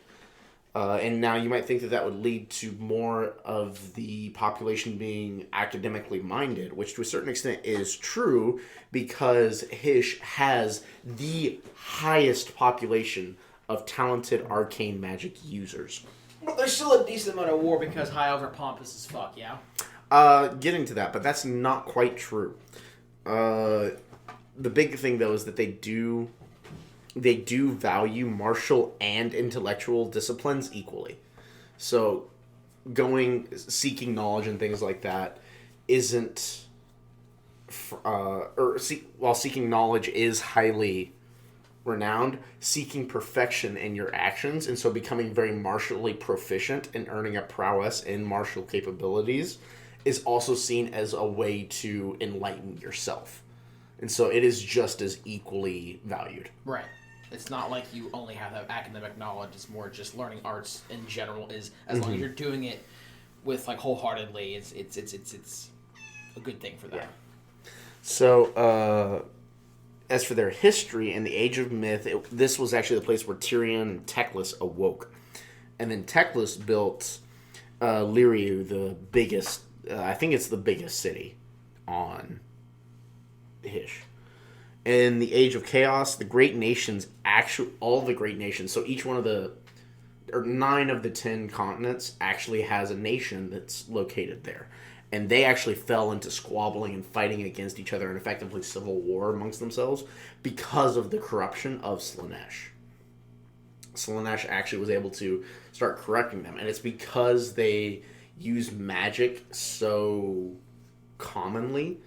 And now you might think that would lead to more of the population being academically minded, which to a certain extent is true because Hish has the highest population of talented arcane magic users.
But there's still a decent amount of war because high elves are pompous as fuck, yeah?
Getting to that, but that's not quite true. The big thing, though, is that they do value martial and intellectual disciplines equally. So seeking knowledge and things like that isn't... while seeking knowledge is highly renowned, seeking perfection in your actions, and so becoming very martially proficient and earning a prowess in martial capabilities is also seen as a way to enlighten yourself. And so it is just as equally valued.
Right. It's not like you only have that academic knowledge. It's more just learning arts in general. As long as you're doing it with like wholeheartedly, it's a good thing for them.
Yeah. So as for their history in the Age of Myth, this was actually the place where Tyrion and Teclis awoke, and then Teclis built Liriu, the biggest. I think it's the biggest city on Hish. In the Age of Chaos, the great nations, all the great nations, so each one of 9 of the 10 continents actually has a nation that's located there. And they actually fell into squabbling and fighting against each other and effectively civil war amongst themselves because of the corruption of Slaanesh. Slaanesh actually was able to start correcting them, and it's because they use magic so commonly,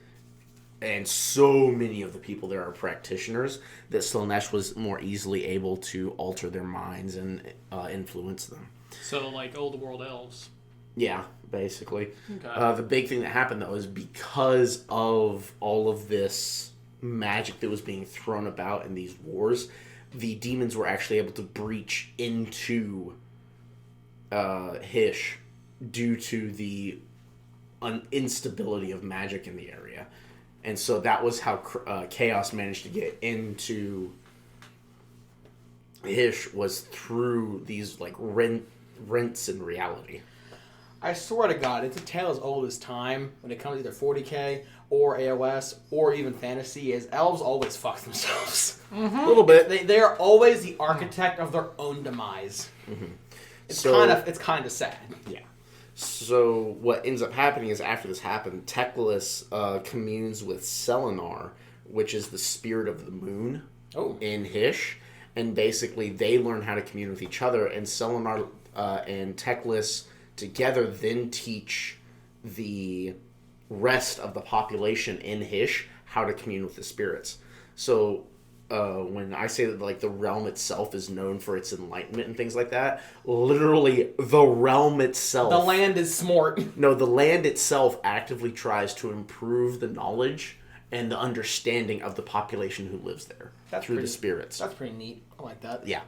and so many of the people there are practitioners, that Slaanesh was more easily able to alter their minds and influence them.
So, like old world elves.
Yeah, basically.
Okay.
The big thing that happened, though, is because of all of this magic that was being thrown about in these wars, the demons were actually able to breach into Hish due to the instability of magic in the area. And so that was how Chaos managed to get into Hish, was through these like rents in reality.
I swear to God, it's a tale as old as time when it comes to either 40k or AOS or even fantasy, is elves always fuck themselves.
Mm-hmm. A little bit.
They are always the architect of their own demise. Mm-hmm. It's kind of sad.
Yeah. So what ends up happening is after this happened, Teclis communes with Selenar, which is the spirit of the moon in Hish, and basically they learn how to commune with each other, and Selenar and Teclis together then teach the rest of the population in Hish how to commune with the spirits. So when I say that like the realm itself is known for its enlightenment and things like that, literally the realm itself,
the land is smart.
No, the land itself actively tries to improve the knowledge and the understanding of the population who lives there through the spirits.
That's pretty neat. I like that.
Yeah.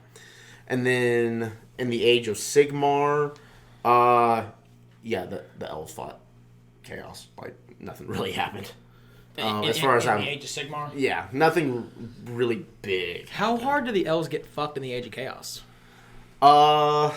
And then in the Age of Sigmar, the elves fought Chaos. Like, nothing really happened. As far as I'm,
the Age of Sigmar.
yeah, nothing really big.
How hard do the elves get fucked in the Age of Chaos? At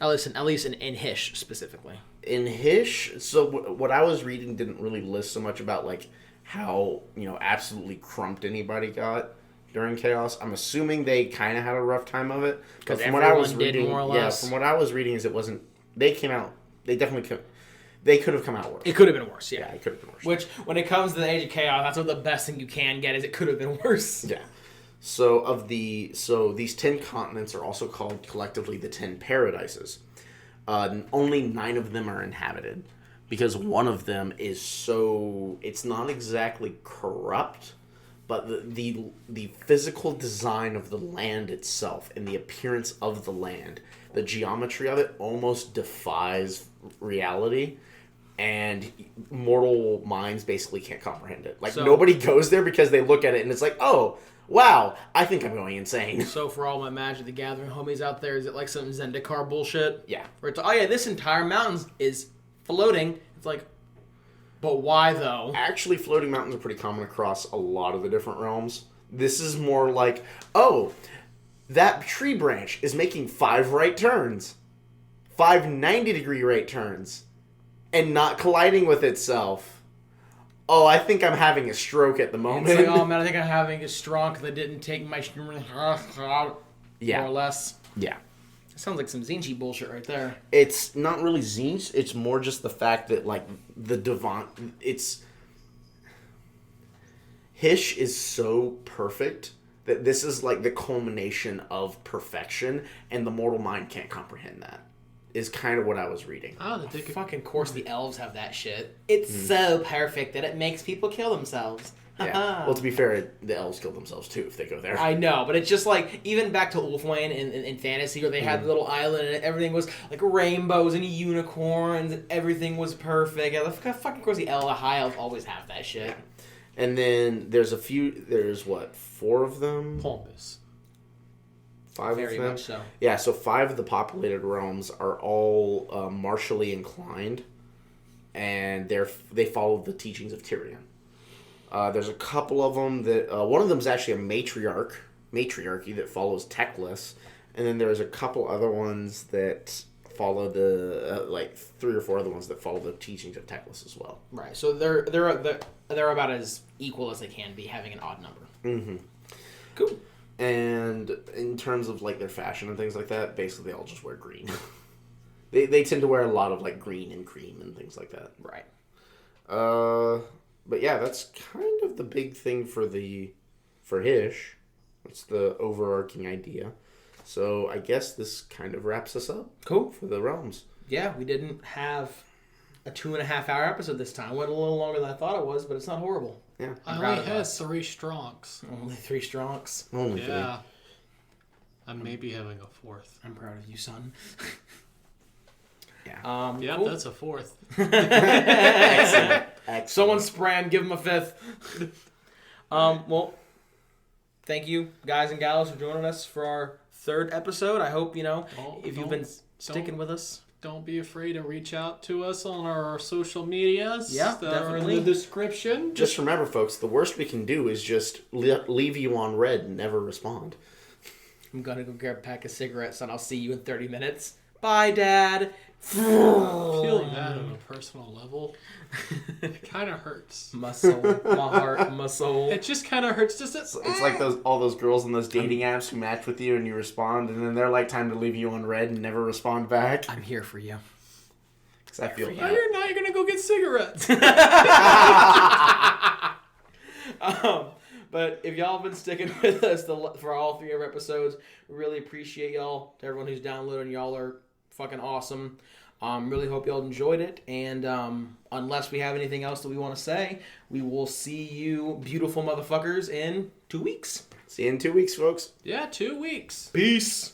least in Hish specifically.
In Hish, so what I was reading didn't really list so much about like how absolutely crumped anybody got during Chaos. I'm assuming they kind of had a rough time of it.
Because from what I was reading, more or less.
Yeah, from what I was reading is it wasn't. They came out. They definitely could. They could have come out worse.
It could have been worse. Yeah,
it could have been worse.
Which, when it comes to the Age of Chaos, that's what the best thing you can get is it could have been worse.
Yeah. So these 10 continents are also called collectively the 10 paradises. Only 9 of them are inhabited because one of them is it's not exactly corrupt, but the physical design of the land itself and the appearance of the land, the geometry of it almost defies reality. And mortal minds basically can't comprehend it. Like, nobody goes there because they look at it and it's like, oh, wow, I think I'm going insane.
So for all my Magic the Gathering homies out there, is it like some Zendikar bullshit?
Yeah.
Where it's, oh yeah, this entire mountain is floating. It's like, but why though?
Actually, floating mountains are pretty common across a lot of the different realms. This is more like, oh, that tree branch is making 5 right turns. 5 90-degree right turns. And not colliding with itself. Oh, I think I'm having a stroke at the moment.
It's like, oh man, I think I'm having a stroke because I didn't take my...
Yeah.
More or less.
Yeah.
That sounds like some Zinchi bullshit right there.
It's not really Zinch. It's more just the fact that, like, the Devant... Hish is so perfect that this is, like, the culmination of perfection, and the mortal mind can't comprehend that. Is kind of what I was reading.
Oh, the fucking course the elves have that shit. It's so perfect that it makes people kill themselves.
Yeah. Well, to be fair, the elves kill themselves too if they go there.
I know, but it's just like, even back to Ulfwayne in Fantasy, where they had the little island and everything was like rainbows and unicorns and everything was perfect. Yeah, the fucking course the high elves always have that shit.
Yeah. And then there's 4 of them?
Pompous.
5
Very
of them?
much so.
Yeah, so 5 of the populated realms are all martially inclined, and they follow the teachings of Tyrion. There's a couple of them that... one of them is actually a matriarchy that follows Teclis, and then there's a couple other ones that follow the... 3 or 4 other ones that follow the teachings of Teclis as well.
Right, so they're about as equal as they can be, having an odd number.
Mm-hmm.
Cool.
And in terms of, like, their fashion and things like that, basically they all just wear green. they tend to wear a lot of, like, green and cream and things like that.
Right.
But yeah, that's kind of the big thing for Hish. That's the overarching idea. So I guess this kind of wraps us up.
Cool.
For the realms.
Yeah, we didn't have a 2.5-hour episode this time. It went a little longer than I thought it was, but it's not horrible.
Yeah.
I only had 3 strongs.
Only 3 strongs.
Only 3.
Yeah. I'm maybe having a 4th.
I'm proud of you, son.
Yeah.
Yeah,
cool.
that's a 4th.
Excellent.
Someone spray and give him a 5th. Well, thank you, guys and gals, for joining us for our 3rd episode. I hope, if you've been sticking with us.
Don't be afraid to reach out to us on our social medias.
Yeah,
that are
definitely.
in the description.
Just remember, folks, the worst we can do is just leave you on red and never respond.
I'm going to go grab a pack of cigarettes, and I'll see you in 30 minutes. Bye, Dad.
Feeling that on a personal level, it kind of hurts.
My soul, my heart, my soul.
It just kind of hurts.
It's like all those girls in those dating apps who match with you and you respond, and then they're like, time to leave you on red and never respond back.
I'm here for you.
Because I feel
Oh, you're not. You're gonna go get cigarettes.
But if y'all have been sticking with us for all 3 of our episodes, we really appreciate y'all. To everyone who's downloading, y'all are fucking awesome. Really hope y'all enjoyed it. And unless we have anything else that we want to say, we will see you beautiful motherfuckers in 2 weeks.
See you in 2 weeks, folks.
Yeah, 2 weeks.
Peace.